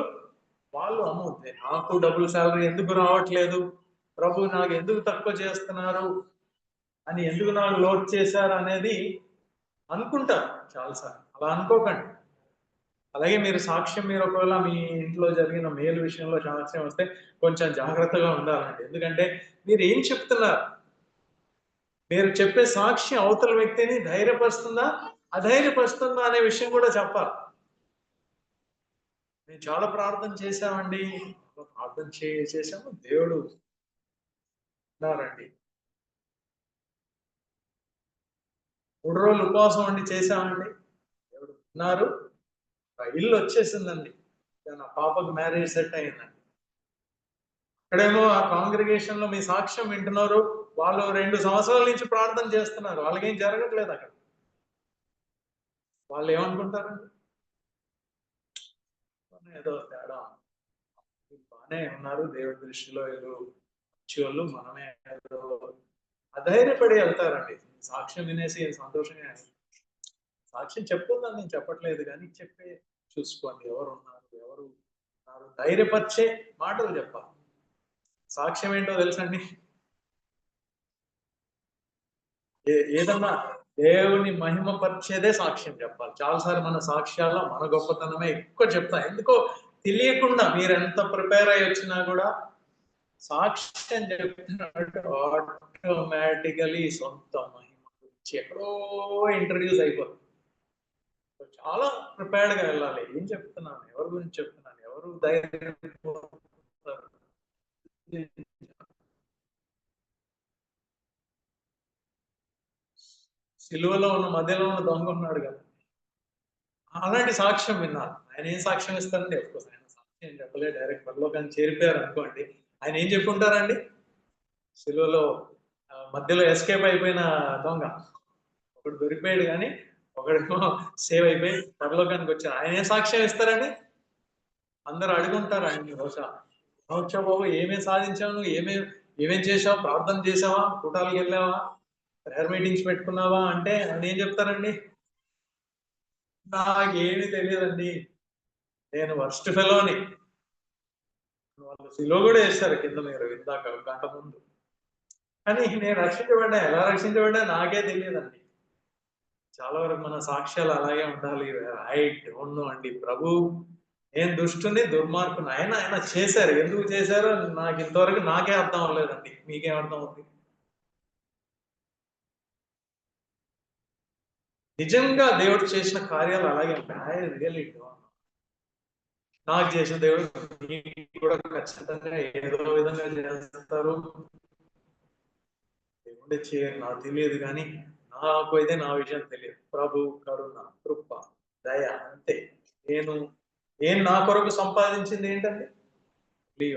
అమ్మో నాకు డబుల్ శాలరీ ఎందుకు రావట్లేదు, ప్రభు నాకు ఎందుకు తక్కువ చేస్తున్నారు అని, ఎందుకు నాకు లోడ్ చేశారు అనేది అనుకుంటారు చాలాసార్లు. అలా అనుకోకండి. అలాగే మీరు సాక్ష్యం, మీరు ఒకవేళ మీ ఇంట్లో జరిగిన మేలు విషయంలో సాక్ష్యం వస్తే కొంచెం జాగ్రత్తగా ఉండాలండి. ఎందుకంటే మీరు ఏం చెప్తున్నారు, మీరు చెప్పే సాక్ష్యం అవతల వ్యక్తిని ధైర్యపరుస్తుందా అధైర్యపరుస్తుందా అనే విషయం కూడా చెప్పాలి. మేము చాలా ప్రార్థన చేశామండి, ప్రార్థన చేశాము, దేవుడు ఉన్నారండి. 3 రోజులు ఉపవాసం అండి చేశామండి, దేవుడు ఉన్నారు. ఇల్లు వచ్చేసిందండి, నా పాపకు మ్యారేజ్ సెట్ అయిందండి. ఇక్కడేమో ఆ కాంగ్రిగేషన్ లో మీ సాక్ష్యం వింటున్నారు, వాళ్ళు 2 సంవత్సరాల నుంచి ప్రార్థన చేస్తున్నారు, వాళ్ళకేం జరగట్లేదు. అక్కడ వాళ్ళు ఏమనుకుంటారండి, ఏదో తేడా, బాగానే ఉన్నారు దేవుడి దృష్టిలో, ఏదో మంచి వాళ్ళు, మనమే ఏదో అధైర్యపడి వెళ్తారండి. సాక్ష్యం వినేసి సంతోషంగా సాక్ష్యం చెప్పుకుందని నేను చెప్పట్లేదు, కానీ చెప్పే చూసుకోండి ఎవరు ఉన్నారు, ఎవరు ఉన్నారు, ధైర్యపరిచే మాటలు చెప్పాలి. సాక్ష్యం ఏంటో తెలుసండి, ఏదన్నా దేవుని మహిమపరిచేదే సాక్ష్యం చెప్పాలి. చాలాసార్లు మన సాక్ష్యాల్లో మన గొప్పతనమే ఎక్కువ చెప్తాం. ఎందుకో తెలియకుండా మీరు ఎంత ప్రిపేర్ అయ్యి వచ్చినా కూడా సాక్ష్యం చెప్తున్నట్టు ఆటోమేటికలీ సొంత మహిమ గురించి ఎక్కడో ఇంట్రడ్యూస్ అయిపోతుంది. చాలా ప్రిపేర్డ్ గా వెళ్ళాలి. ఏం చెప్తున్నాను, ఎవరి గురించి చెప్తున్నాను, ఎవరు ధైర్యం, సిలువలో ఉన్న మధ్యలో ఉన్న దొంగ ఉన్నాడు కదా, అలాంటి సాక్ష్యం విన్నారు. ఆయన ఏం సాక్ష్యం ఇస్తారండి? అఫ్కోర్స్ ఆయన సాక్ష్యం చెప్పలే, డైరెక్ట్ పరలోకాన్ని చేరిపోయారు అనుకోండి. ఆయన ఏం చెప్పుంటారండి? సిలువలో మధ్యలో ఎస్కేప్ అయిపోయిన దొంగ ఒకడు దొరికిపోయాడు, కానీ ఒకడేమో సేవ్ అయిపోయి పరలోకానికి వచ్చారు. ఆయన ఏం సాక్ష్యం ఇస్తారండి? అందరు అడుగుంటారు ఆయన్ని బహుశా, వచ్చా బాబు ఏమేమి సాధించావు, నువ్వు ఏమేం చేసావు, ప్రార్థన చేసావా, కూటాలకు వెళ్ళావా, ప్రేయర్ మీటింగ్స్ పెట్టుకున్నావా అంటే ఆయన ఏం చెప్తారండి? నాకేమి తెలియదండి, నేను వర్స్ట్ ఫెలోని. వాళ్ళు సిలువ కూడా వేస్తారు కింద, మీరు ఇందాక గంట ముందు. కానీ నేను రక్షించబడ్డా, ఎలా రక్షించబడ్డా నాకే తెలియదండి. చాలా వరకు మన సాక్ష్యాలు అలాగే ఉండాలి. ఐ డోంట్ నో అండి, ప్రభు నేను దుష్టుని దుర్మార్గుని, ఆయన చేశారు, ఎందుకు చేశారో నాకు ఇంతవరకు నాకే అర్థం అవ్వలేదండి. మీకేం అర్థం అవుతుంది? నిజంగా దేవుడు చేసిన కార్యాలు అలాగే ఉంటాయి. I really don't know. నాకు చేసిన దేవుడు మీకు కూడా ఖచ్చితంగా ఏదో విధంగా చేస్తారు. దేవుడే చేయరు నాకు తెలియదు, కానీ నాకు అయితే నా విషయం తెలియదు. ప్రభు కరుణ, కృప, దయ అంతే. నేను నా కొరకు సంపాదించింది ఏంటంటే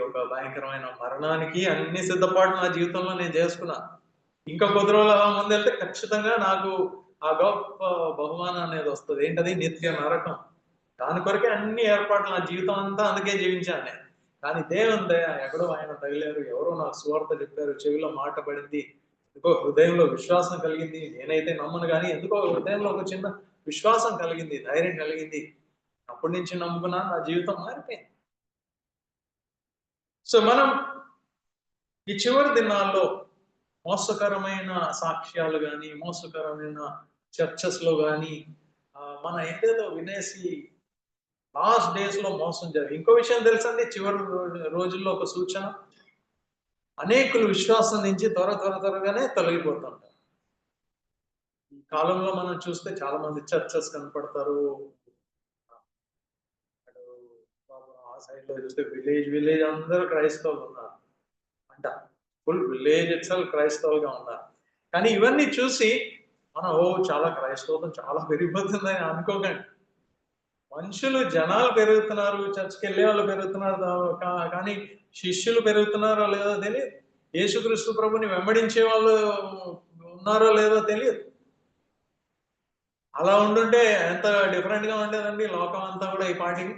ఒక భయంకరమైన మరణానికి అన్ని సిద్ధపాటు నా జీవితంలో నేను చేసుకున్నా. ఇంకా కొద్ది రోజులు అలా ముందెళ్తే ఖచ్చితంగా నాకు ఆ గొప్ప బహుమానం అనేది వస్తుంది. ఏంటది? నిత్య నరకం. దాని కొరకే అన్ని ఏర్పాట్లు, నా జీవితం అంతా అందుకే జీవించాను నేను. కానీ దేవుని దయ, ఎక్కడో ఆయన తగిలారు, ఎవరో నాకు సువార్త చెప్పారు, చెవిలో మాట పడింది, ఎందుకో హృదయంలో విశ్వాసం కలిగింది. నేనైతే నమ్మను, కానీ ఎందుకో హృదయంలో ఒక చిన్న విశ్వాసం కలిగింది, ధైర్యం కలిగింది. అప్పటి నుంచి నమ్ముకున్నాను, నా జీవితం మారిపోయింది. సో మనం ఈ చివరి దినాల్లో మోసకరమైన సాక్ష్యాలు కానీ, మోసకరమైన చర్చస్ లో కానీ మన ఏదేదో వినేసి లాస్ట్ డేస్ లో మోసం జరిగింది. ఇంకో విషయం తెలుసండి, చివరి రోజుల్లో ఒక సూచన, అనేకులు విశ్వాసం నుంచి త్వరగానే తొలగిపోతుంటారు. ఈ కాలంలో మనం చూస్తే చాలా మంది చర్చెస్ కనపడతారు. అటు పాపం ఆ సైడ్ లో చూస్తే విలేజ్ అందరూ క్రైస్తవులు ఉన్నారు అంట. ఫుల్ విలేజ్ ఇట్సెల్ఫ్ క్రైస్తవులుగా ఉన్నారు. కానీ ఇవన్నీ చూసి మనం చాలా క్రైస్తవం చాలా పెరిగిపోతుందని అనుకోకండి. మనుషులు జనాలు పెరుగుతున్నారు, చర్చ్కి వెళ్ళే వాళ్ళు పెరుగుతున్నారు, కానీ శిష్యులు పెరుగుతున్నారో లేదో తెలియదు. యేసుక్రీస్తు ప్రభుని వెంబడించే వాళ్ళు ఉన్నారో లేదో తెలియదు. అలా ఉండుంటే ఎంత డిఫరెంట్ గా ఉండేదండి లోకం అంతా కూడా. ఈ పాటికి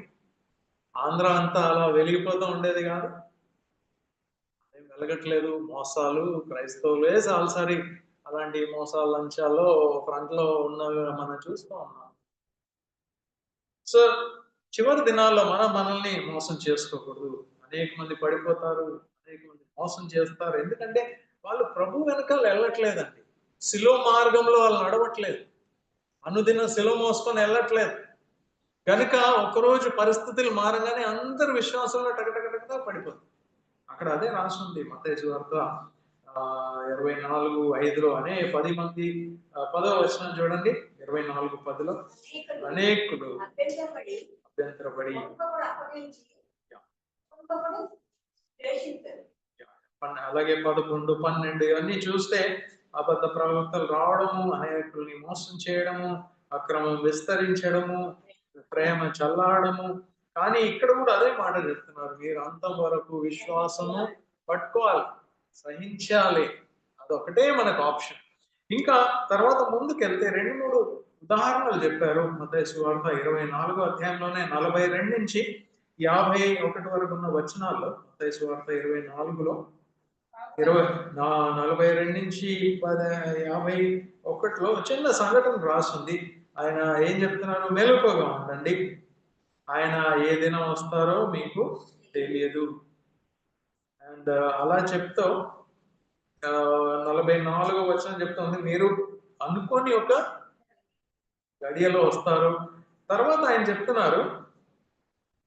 ఆంధ్ర అంతా అలా వెలిగిపోతూ ఉండేది కాదు. అదేం వెలగట్లేదు. మోసాలు క్రైస్తవులే చాలాసారి అలాంటి మోసాలు లంచాల్లో ఫ్రంట్ లో ఉన్నవి మనం చూస్తూ ఉన్నాం. సో చివరి దినాల్లో మనల్ని మోసం చేసుకోకూడదు. అనేక మంది పడిపోతారు, అనేక మంది మోసం చేస్తారు. ఎందుకంటే వాళ్ళు ప్రభు వెనకాల వెళ్ళట్లేదండి. శిలో మార్గంలో వాళ్ళు నడవట్లేదు. అనుదిన శిలో మోసుకొని వెళ్ళట్లేదు. కనుక ఒకరోజు పరిస్థితులు మారగానే అందరు విశ్వాసంలో టకటకటగా పడిపోతుంది. అక్కడ అదే రాసింది మత్తయి సువార్త 24:5 అనే 10 మంది 10వ వచనం చూడండి. 24:10 అనేకులు అభ్యంతరపడి అలాగే 11, 12 ఇవన్నీ చూస్తే అబద్ధ ప్రవక్తలు రావడము, అనేకుల్ని మోసం చేయడము, అక్రమం విస్తరించడము, ప్రేమ చల్లాడము. కానీ ఇక్కడ కూడా అదే మాట చెప్తున్నారు, మీరు అంతం వరకు విశ్వాసము పట్టుకోవాలి, సహించాలి. అదొకటే మనకు ఆప్షన్. ఇంకా తర్వాత ముందుకెళ్తే 2-3 ఉదాహరణలు చెప్పారు. మత్తయి సువార్త 24వ అధ్యాయంలోనే 42 నుంచి 51 వరకు ఉన్న వచనాల్లో, మత్తయి సువార్త 24లో 42 నుంచి 51లో చిన్న సంఘటన రాస్తుంది. ఆయన ఏం చెప్తున్నారు? మెలకువగా ఉండండి, ఆయన ఏ దినం వస్తారో మీకు తెలియదు. అండ్ అలా చెప్తూ 44వ వచనం చెప్తుంది, మీరు అనుకోని ఒక గడియలో వస్తారు. తర్వాత ఆయన చెప్తున్నారు,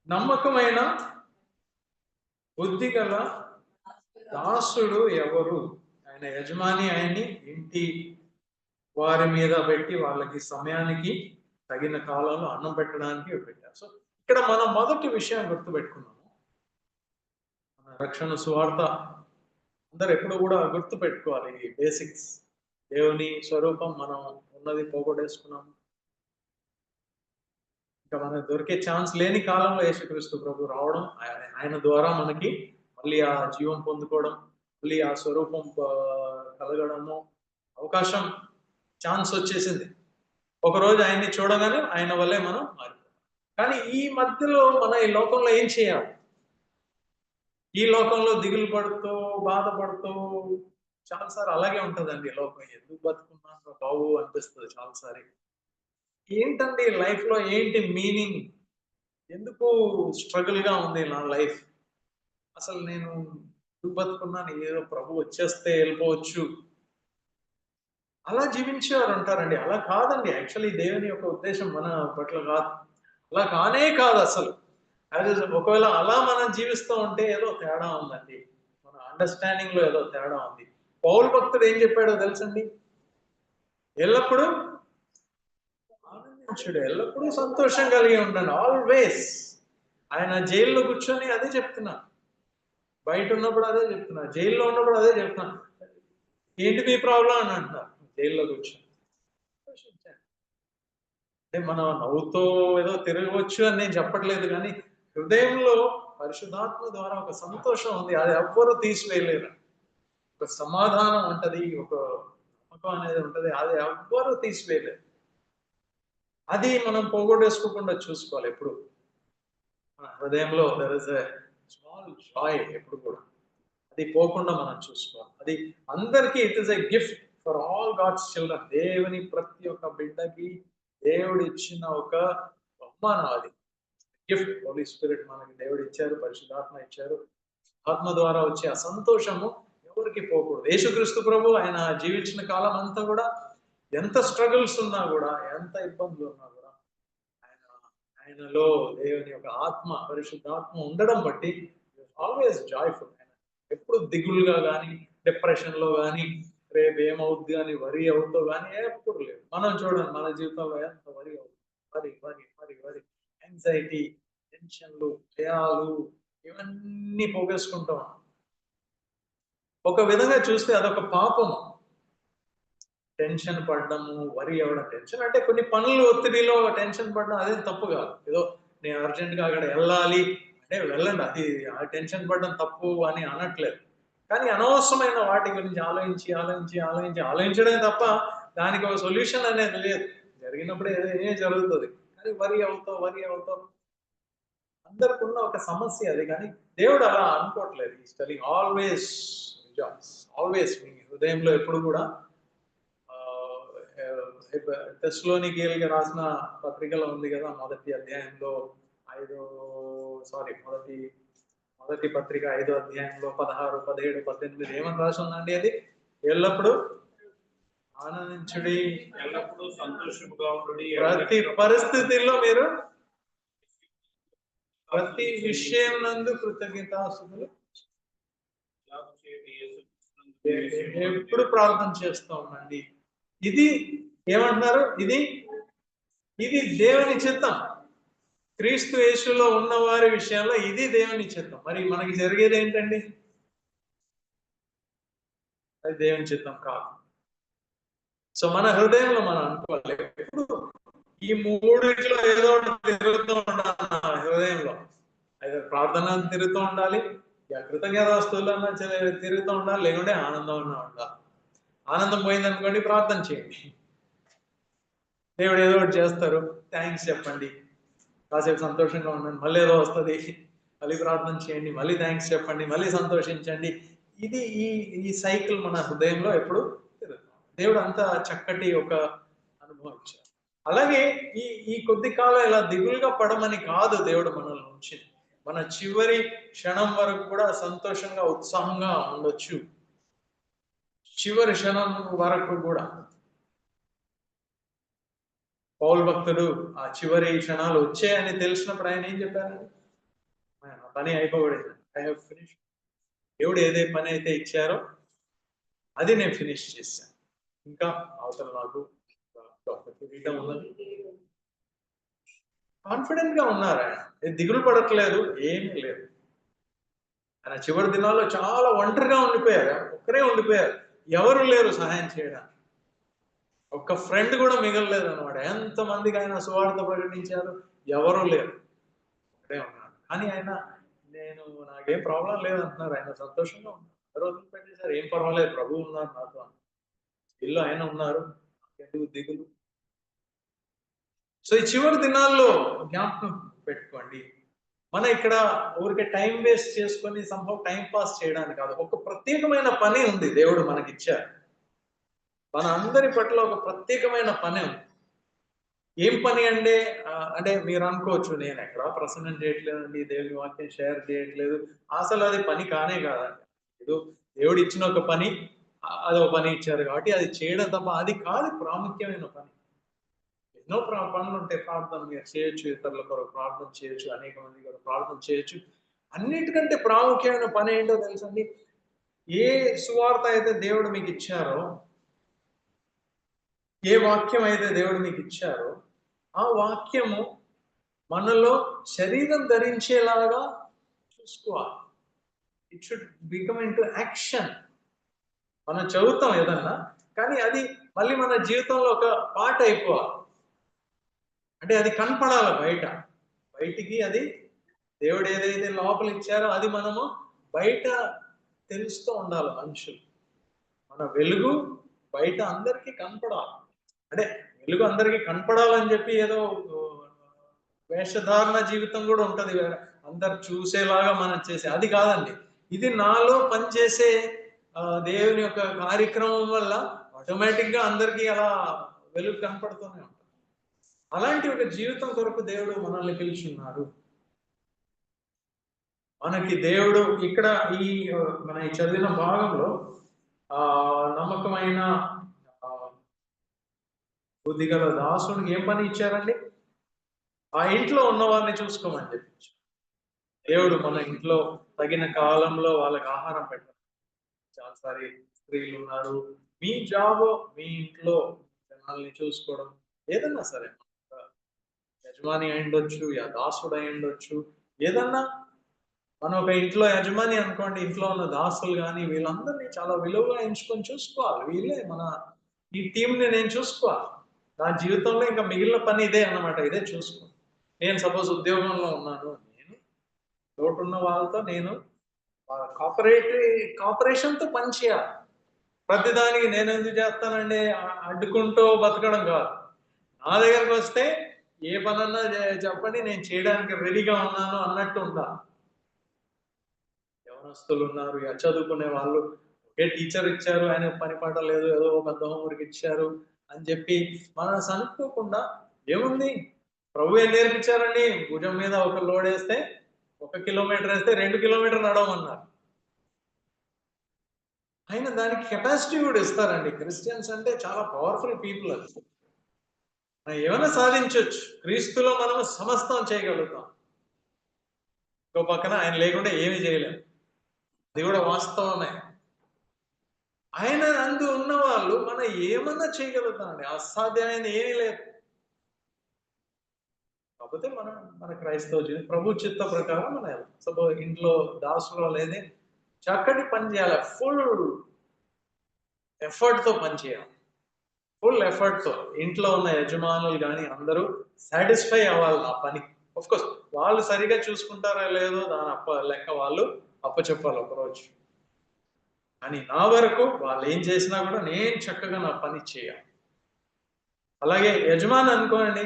నమ్మకమైన బుద్ధి గల దాసుడు ఎవరు? ఆయన యజమాని ఆయన్ని ఇంటి వారి మీద పెట్టి వాళ్ళకి సమయానికి తగిన కాలంలో అన్నం పెట్టడానికి పెట్టారు. సో ఇక్కడ మనం మొదటి విషయం గుర్తుపెట్టుకున్నాము, మన రక్షణ సువార్త అందరు ఎప్పుడు కూడా గుర్తు పెట్టుకోవాలి ఈ బేసిక్స్. దేవుని స్వరూపం మనం ఉన్నది పోగొట్టేసుకున్నాము. ఇంకా మనకు దొరికే ఛాన్స్ లేని కాలంలో యేసుక్రీస్తు ప్రభు రావడం, ఆయన ద్వారా మనకి మళ్ళీ ఆ జీవం పొందుకోవడం, మళ్ళీ ఆ స్వరూపం కలగడము అవకాశం, ఛాన్స్ వచ్చేసింది. ఒకరోజు ఆయన్ని చూడగానే ఆయన వల్లే మనం మారిపోతాం. కానీ ఈ మధ్యలో మన ఈ లోకంలో ఏం చేయాలి? ఈ లోకంలో దిగులు పడుతూ బాధపడుతూ చాలాసారి అలాగే ఉంటదండి లోకం. ఎందుకు బతుకున్నాను బాబు అనిపిస్తుంది చాలాసారి. ఏంటండి లైఫ్ లో ఏంటి మీనింగ్? ఎందుకు స్ట్రగుల్ గా ఉంది నా లైఫ్? అసలు నేను ఎందుకు బతుకున్నాను? ఏదో ప్రభు వచ్చేస్తే వెళ్ళిపోవచ్చు, అలా జీవించేవారు అంటారండి. అలా కాదండి. యాక్చువల్లీ దేవుని యొక్క ఉద్దేశం మన పట్ల కాదు. అలా కానే కాదు అసలు. ఒకవేళ అలా మనం జీవిస్తూ ఉంటే ఏదో తేడా ఉందండి. మన అండర్స్టాండింగ్ లో ఏదో తేడా ఉంది. పౌలు భక్తుడు ఏం చెప్పాడో తెలుసండి? ఎల్లప్పుడూ ఆనందించుడు, ఎల్లప్పుడూ సంతోషం కలిగి ఉండండి, ఆల్వేస్. ఆయన జైల్లో కూర్చొని అదే చెప్తున్నా, బయట ఉన్నప్పుడు అదే చెప్తున్నా, జైల్లో ఉన్నప్పుడు అదే చెప్తున్నా. ఏంటి మీ ప్రాబ్లం అని అంటున్నారు జైల్లో కూర్చొని. అంటే మనం నవ్వుతో ఏదో తిరగవచ్చు అని నేను చెప్పట్లేదు, కానీ హృదయంలో పరిశుద్ధాత్మ ద్వారా ఒక సంతోషం ఉంది, అది ఎవ్వరూ తీసివేయలేరు. ఒక సమాధానం ఉంటది, ఒక నమ్మకం అనేది ఉంటది, అది ఎవ్వరూ తీసివేయలేరు. అది మనం పోగొట్టేసుకోకుండా చూసుకోవాలి ఎప్పుడు. మన hృదయంలో there is a small joy ఎప్పుడు కూడా. అది పోకుండా మనం చూసుకోవాలి. అది అందరికీ it is a gift for all God's children. దేవుని ప్రతి ఒక్క బిడ్డకి దేవుడు ఇచ్చిన ఒక బహుమానం అది. గిఫ్ట్. హోలీ స్పిరిట్ మనకి దేవుడు ఇచ్చారు, పరిశుద్ధాత్మ ఇచ్చారు. ఆత్మ ద్వారా వచ్చే ఆ సంతోషము ఎవరికి పోకూడదు. యేసుక్రీస్తు ప్రభు ఆయన జీవించిన కాలం అంతా కూడా ఎంత స్ట్రగుల్స్ ఉన్నా కూడా, ఎంత ఇబ్బందులు ఉన్నా కూడా, ఆయన ఆయనలో దేవుని యొక్క ఆత్మ, పరిశుద్ధాత్మ ఉండడం బట్టి ఆల్వేస్ జాయ్ఫుల్. ఆయన ఎప్పుడు దిగులుగా కానీ, డిప్రెషన్ లో కానీ, రేపు ఏమవుద్ది అని వరి అవుతూ కానీ ఎప్పుడు లేదు. మనం చూడండి మన జీవితంలో ఎంత వరి అవుతుంది, వరి వరి వరి వరి, యాంగ్జైటీ, టెన్షన్లు, భయాలు, ఇవన్నీ పోగేసుకుంటాం. ఒక విధంగా చూస్తే అదొక పాపం. టెన్షన్ పడడము, వరి అవ్వడం. టెన్షన్ అంటే కొన్ని పనులు ఒత్తిడిలో టెన్షన్ పడడం అదేం తప్పు కాదు. ఏదో నేను అర్జెంట్ గా అక్కడ వెళ్ళాలి అంటే వెళ్ళండి, అది ఆ టెన్షన్ పడడం తప్పు అని అనట్లేదు. కానీ అనవసరమైన వాటి గురించి ఆలోచించి ఆలోచించి ఆలోచించి ఆలోచించడమే తప్ప దానికి ఒక సొల్యూషన్ అనేది లేదు. జరిగినప్పుడు ఏదో జరుగుతుంది, కానీ వరి అవుతావు వరి అవుతావు. అందరికి ఉన్న ఒక సమస్య అది. కానీ దేవుడు అలా అనుకోవట్లేదు. Is telling always rejoice, always. మీ హృదయంలో ఎప్పుడు కూడా తెస్సలోనికీయులకు రాసిన పత్రికలో ఉంది కదా, మొదటి అధ్యాయంలో మొదటి పత్రిక 5వ అధ్యాయంలో 16, 17, 18 ఏమని రాసి ఉందండి? అది ఎల్లప్పుడూ ఆనందించుడి, ఎల్లప్పుడూ సంతోషముగా ఉండుడి, ప్రతి పరిస్థితుల్లో మీరు ప్రతి విషయం నందు కృతజ్ఞతాస్తుతులు ఎప్పుడు ప్రార్థన చేస్తూ ఉండండి. ఇది ఏమంటున్నారు? ఇది దేవుని చిత్తం. క్రీస్తు యేసులో ఉన్న వారి విషయంలో ఇది దేవుని చిత్తం. మరి మనకి జరిగేది ఏంటండి? అది దేవుని చిత్తం కాదు. సో మన హృదయంలో మనం అనుకోవాలి, ఎప్పుడు ఈ మూడిట్లో ఏదో ఒకటి తిరుగుతూ ఉండాలి హృదయంలో. అయితే ప్రార్థన తిరుగుతూ ఉండాలి, కృతజ్ఞతాస్తుతులన్నా తిరుగుతూ ఉండాలి, లేకుంటే ఆనందం అన్నా ఉండాలి. ఆనందం పోయిందనుకోండి, ప్రార్థన చేయండి, దేవుడు ఏదో ఒకటి చేస్తారు, థ్యాంక్స్ చెప్పండి, కాసేపు సంతోషంగా ఉండండి, మళ్ళీ ఏదో వస్తుంది, మళ్ళీ ప్రార్థన చేయండి, మళ్ళీ థ్యాంక్స్ చెప్పండి, మళ్ళీ సంతోషించండి. ఇది ఈ సైకిల్ మన హృదయంలో ఎప్పుడు తిరుగుతాం. దేవుడు అంత చక్కటి ఒక అనుభవం ఇచ్చారు. అలాగే ఈ కొద్ది కాలం ఇలా దిగులుగా పడమని కాదు దేవుడు మనల్ని ఉంచింది. మన చివరి క్షణం వరకు కూడా సంతోషంగా ఉత్సాహంగా ఉండొచ్చు. చివరి క్షణం వరకు కూడా పౌలు భక్తుడు ఆ చివరి క్షణాలు వచ్చాయని తెలిసినప్పుడు ఆయన ఏం చెప్పారండి? నా పని అయిపోబడింది, ఐ హావ్ ఫినిష్. దేవుడు ఏదే పని అయితే ఇచ్చారో అది నేను ఫినిష్ చేశాను. ఇంకా అవసరం నాకు కిరీటం ఉన్నది. కాన్ఫిడెంట్ గా ఉన్నారు ఆయన, దిగులు పడట్లేదు, ఏమీ లేదు. ఆయన చివరి దినాల్లో చాలా ఒంటరిగా ఉండిపోయారు, ఒక్కరే ఉండిపోయారు, ఎవరు లేరు సహాయం చేయడానికి. ఒక్క ఫ్రెండ్ కూడా మిగలలేదు అనమాట. ఎంతమందికి ఆయన సువార్త ప్రకటించారు, ఎవరూ లేరు, ఒక్కడే ఉన్నాడు. కానీ ఆయన నాకేం ప్రాబ్లం లేదు అంటున్నారు. ఆయన సంతోషంగా ఉన్నారు. రోజులు పెట్టేశారు, ఏం పర్వాలేదు, ప్రభు ఉన్నారు నాతో, ఇల్లు ఆయన ఉన్నారు, ఎందుకు దిగులు. సో ఈ చివరి దినాల్లో జ్ఞాపకం పెట్టుకోండి, మన ఇక్కడ ఊరికే టైం వేస్ట్ చేసుకొని సంభవం టైం పాస్ చేయడానికి కాదు, ఒక ప్రత్యేకమైన పని ఉంది దేవుడు మనకిచ్చారు. మన అందరి పట్ల ఒక ప్రత్యేకమైన పని ఉంది. ఏం పని అంటే మీరు అనుకోవచ్చు, నేను ఎక్కడా ప్రసన్నం చేయట్లేదండి, దేవుని వాక్యం షేర్ చేయట్లేదు. అసలు అది పని కానే కాదండి. ఏదో దేవుడు ఇచ్చిన ఒక పని, అది ఒక పని ఇచ్చారు కాబట్టి అది చేయడం తప్ప అది కాదు ప్రాముఖ్యమైన పని. ఎన్నో పనులు ఉంటాయి. ప్రార్థన మీరు చేయొచ్చు, ఇతరుల కొరకు ప్రార్థన చేయొచ్చు, అనేక మంది కొరకు ప్రార్థన చేయొచ్చు. అన్నిటికంటే ప్రాముఖ్యమైన పని ఏంటో తెలుసండి? ఏ సువార్త అయితే దేవుడు మీకు ఇచ్చారో, ఏ వాక్యం అయితే దేవుడు మీకు ఇచ్చారో, ఆ వాక్యము మనలో శరీరం ధరించేలాగా చూసుకోవాలి. It should become in to action. మనం చదువుతాం ఏదన్నా, కానీ అది మళ్ళీ మన జీవితంలో ఒక పార్ట్ అయిపోవాలి. అంటే అది కనపడాలి బయటికి అది దేవుడు ఏదైతే లోపల ఇచ్చారో అది మనము బయట తెలుస్తూ ఉండాలి. మనుషులు మన వెలుగు బయట అందరికీ కనపడాలి. అంటే వెలుగు అందరికీ కనపడాలని చెప్పి ఏదో వేషధారణ జీవితం కూడా ఉంటది, అందరు చూసేలాగా మనం చేసే అది కాదండి. ఇది నాలో పనిచేసే దేవుని యొక్క కార్యక్రమం వల్ల ఆటోమేటిక్ గా అందరికీ అలా వెలుగు కనపడుతూనే ఉంటుంది. అలాంటి ఒక జీవితం కొరకు దేవుడు మనల్ని పిలుచున్నారు. మనకి దేవుడు ఇక్కడ మన ఈ చదివిన భాగంలో నమ్మకమైన బుద్ధిగల దాసునికి ఏం పని ఇచ్చారండి? ఆ ఇంట్లో ఉన్న వారిని చూసుకోమని చెప్పచ్చు. దేవుడు మన ఇంట్లో తగిన కాలంలో వాళ్ళకి ఆహారం పెట్టాలి. చాలాసారి స్త్రీలు ఉన్నారు, మీ జాబ్ మీ ఇంట్లో జనాల్ని చూసుకోవడం ఏదన్నా సరే, యజమాని అయిండొచ్చు, దాసుడు అయిండొచ్చు, ఏదన్నా. మనం ఒక ఇంట్లో యజమాని అనుకోండి, ఇంట్లో ఉన్న దాసులు కానీ వీళ్ళందరినీ చాలా విలువగా ఎంచుకొని చూసుకోవాలి. వీళ్ళే ఈ టీంని నేను చూసుకోవాలి. నా జీవితంలో ఇంకా మిగిలిన పని ఇదే అన్నమాట, ఇదే చూసుకో. నేను సపోజ్ ఉద్యోగంలో ఉన్నాను, నేను తోటున్న వాళ్ళతో నేను కాపరేషన్తో పనిచేయాలి. ప్రతిదానికి నేను ఎందుకు చేస్తానండి అడ్డుకుంటూ బతకడం కాదు. నా దగ్గరకు వస్తే ఏ పనన్నా చెప్పండి, నేను చేయడానికి రెడీగా ఉన్నాను అన్నట్టు ఉండాలి. యవనస్తులు ఉన్నారు, చదువుకునే వాళ్ళు, ఒకే టీచర్ ఇచ్చారు, ఆయన పని పాట లేదు, ఏదో పెద్ద హోంవర్క్ ఇచ్చారు అని చెప్పి మనం సనుక్కోకుండా, ఏముంది ప్రభు ఏం నేర్పించారండి, భుజం మీద ఒక లోడ్ వేస్తే 1 కిలోమీటర్ వేస్తే 2 కిలోమీటర్ నడవమన్నారు. ఆయన దానికి కెపాసిటీ కూడా ఇస్తారండి. క్రిస్టియన్స్ అంటే చాలా పవర్ఫుల్ పీపుల్. అది మనం ఏమైనా సాధించవచ్చు. క్రీస్తులో మనము సమస్తం చేయగలుగుతాం. ఇంకో పక్కన ఆయన లేకుండా ఏమి చేయలేము, అది కూడా వాస్తవమే. ఆయన అందు ఉన్న వాళ్ళు మనం ఏమన్నా చేయగలుగుతామండి, అసాధ్యమైన ఏమీ లేదు. కాకపోతే మన క్రైస్తవ జీవితం ప్రభు చిత్త ప్రకారం మనం సపోజ్ ఇంట్లో దాసులో లేదే చక్కటి పని చేయాలి, ఫుల్ ఎఫర్ట్ తో పని చేయాలి. ఫుల్ ఎఫర్ట్ తో ఇంట్లో ఉన్న యజమానులు కానీ అందరూ సాటిస్ఫై అవ్వాలి నా పని. ఆఫ్ కోర్స్ వాళ్ళు సరిగా చూసుకుంటారో లేదో దాని లెక్క వాళ్ళు అప్పచెప్పాలి ఒకరోజు. కానీ నా వరకు వాళ్ళు ఏం చేసినా కూడా నేను చక్కగా నా పని చేయాలి. అలాగే యజమాని అనుకోండి,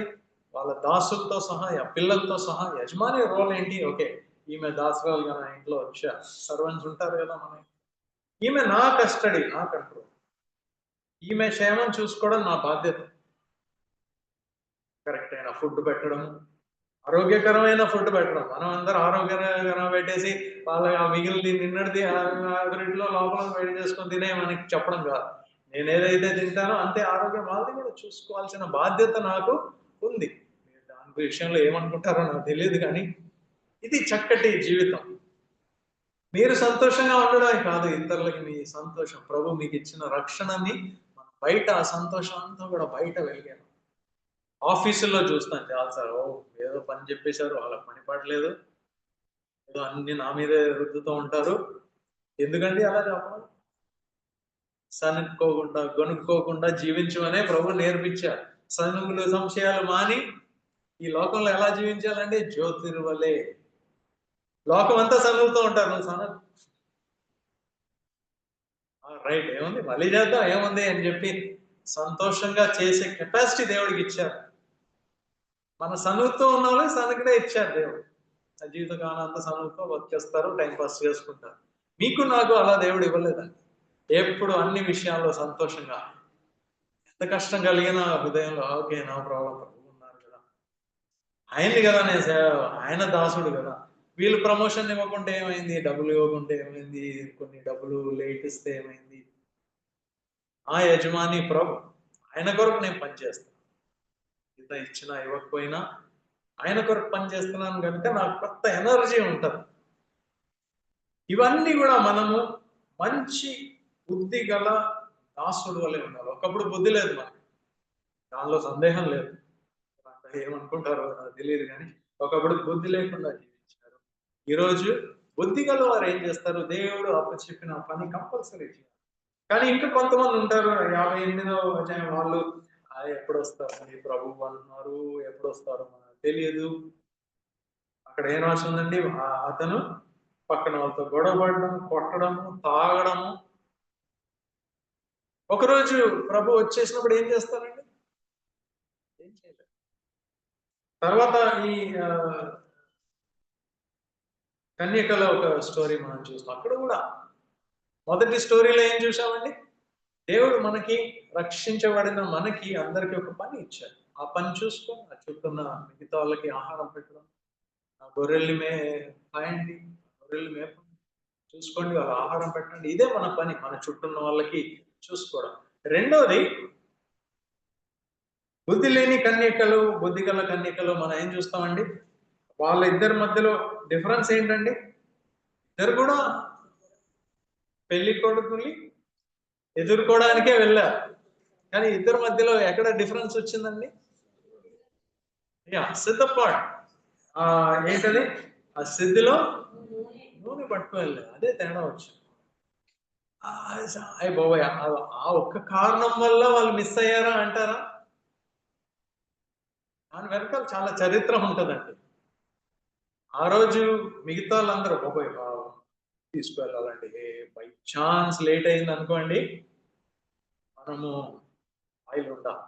వాళ్ళ దాసులతో సహా పిల్లలతో సహా యజమాని రోల్ ఏంటి, ఓకే ఈమె దాసురాలుగా నా ఇంట్లో వచ్చా, సర్వెంట్స్ ఉంటారు కదా మన, ఈమె నా కస్టడీ, నా కంట్రోల్, ఈమె క్షేమం చూసుకోవడం నా బాధ్యత. కరెక్ట్ అయిన ఫుడ్ పెట్టడం, ఆరోగ్యకరమైన ఫుడ్ పెట్టడం. మనం అందరూ ఆరోగ్యకరంగా పెట్టేసి వాళ్ళ మిగిలింది నిన్నటిది అభివృద్ధిలో లోపల బయట చేసుకొని తినే మనకి చెప్పడం కాదు. నేను ఏదైతే తింటానో అంతే ఆరోగ్యం వాళ్ళది కూడా చూసుకోవాల్సిన బాధ్యత నాకు ఉంది. దాని విషయంలో ఏమనుకుంటారో నాకు తెలియదు, కానీ ఇది చక్కటి జీవితం. మీరు సంతోషంగా ఉండడమే కాదు, ఇతరులకి మీ సంతోషం, ప్రభు మీకు ఇచ్చిన రక్షణని బయట ఆ సంతోషం అంతా కూడా బయట వెలిగాను. ఆఫీసుల్లో చూస్తాను చాలాసార్లు, ఏదో పని చెప్పేశారు, వాళ్ళకి పని పడలేదు, ఏదో అన్ని నా మీదే రుద్దుతూ ఉంటారు. ఎందుకండి అలా చెప్పడం? సనుక్కోకుండా గొనుక్కోకుండా జీవించమనే ప్రభు నేర్పించారు. సనుగులు సంశయాలు మాని ఈ లోకంలో ఎలా జీవించాలంటే జ్యోతిర్వలే. లోకం అంతా సనుగుతూ ఉంటారు, నువ్వు రైట్ ఏముంది మళ్ళీ చేద్దాం ఏముంది అని చెప్పి సంతోషంగా చేసే కెపాసిటీ దేవుడికి ఇచ్చారు. మన సనుగుతూ ఉన్న వాళ్ళకి సనుగుడే ఇచ్చారు దేవుడు. ఆ జీవితకాలం అంతా సనుగుతూ వచ్చేస్తారు, టైం పాస్ చేసుకుంటారు. మీకు నాకు అలా దేవుడు ఇవ్వలేదండి. ఎప్పుడు అన్ని విషయాల్లో సంతోషంగా, ఎంత కష్టం కలిగిన హృదయంలో ఓకే నా ప్రాబ్లం ఉన్నారు కదా, ఆయన్ని కదా నేను ఆయన దాసుడు కదా. వీళ్ళు ప్రమోషన్ ఇవ్వకుంటే ఏమైంది, డబ్బులు ఇవ్వకుంటే ఏమైంది, కొన్ని డబ్బులు లేట్ ఇస్తే ఏమైంది, ఆ యజమాని ప్రభు, ఆయన కొరకు నేను పనిచేస్తాను. ఇంత ఇచ్చినా ఇవ్వకపోయినా ఆయన కొరకు పనిచేస్తున్నాను కనుక నాకు కొత్త ఎనర్జీ ఉంటుంది. ఇవన్నీ కూడా మనము మంచి బుద్ధి గల దాసుడు వల్లే ఉండాలి. ఒకప్పుడు బుద్ధి లేదు మనకి, దానిలో సందేహం లేదు. ఏమనుకుంటారో నాకు తెలియదు, కానీ ఒకప్పుడు బుద్ధి లేకుండా జీవించారు. ఈరోజు బుద్ధి గల వారు ఏం చేస్తారు, దేవుడు అప్పచెప్పిన పని కంపల్సరీ చేయాలి. కానీ ఇంకా కొంతమంది ఉంటారు 58వ అధ్యాయం వాళ్ళు ఎప్పుడు వస్తారు ప్రభు అంటున్నారు, ఎప్పుడు వస్తారో మనకు తెలియదు. అక్కడ ఏం రాసి ఉందండి, అతను పక్కన వాళ్ళతో గొడవపడడం, కొట్టడము, తాగడము. ఒకరోజు ప్రభు వచ్చేసినప్పుడు ఏం చేస్తారండి, ఏం చేయలేదు. తర్వాత ఈ కన్యకలో ఒక స్టోరీ మనం చూస్తాం. అక్కడ కూడా మొదటి స్టోరీలో ఏం చూసామండి, దేవుడు మనకి రక్షించబడిన మనకి అందరికి ఒక పని ఇచ్చాడు. ఆ పని చూసుకొని ఆ చుట్టూన్న మిగతా వాళ్ళకి ఆహారం పెట్టడం, ఆ గొర్రెల్ని కాయండి, గొర్రెల్ని మేపండి, చూసుకోండి, వాళ్ళ ఆహారం పెట్టండి, ఇదే మన పని, మన చుట్టూన్న వాళ్ళకి చూసుకోవడం. రెండోది బుద్ధి లేని కన్యకలు, బుద్ధి గల కన్యకలు మనం ఏం చూస్తామండి? వాళ్ళ ఇద్దరి మధ్యలో డిఫరెన్స్ ఏంటండి? ఇద్దరు కూడా పెళ్లి కొడుకుని ఎదుర్కోవడానికే వెళ్ళారు, కానీ ఇద్దరి మధ్యలో ఎక్కడ డిఫరెన్స్ వచ్చిందండి? సిద్ధపాటు ఏంటది? ఆ సిద్ధిలో నూనె పట్టుకొని వెళ్ళారు, అదే తేడా వచ్చింది. అయ్య బాబోయ్, ఆ ఒక్క కారణం వల్ల వాళ్ళు మిస్ అయ్యారా అంటారా? దాని వెనకాల చాలా చరిత్ర ఉంటుందండి. ఆ రోజు మిగతా వాళ్ళందరూ బాబోయ్ తీసుకువెళ్ళాలండి, బై ఛాన్స్ లేట్ అయింది అనుకోండి, మనము ఆయిల్ ఉండాలి.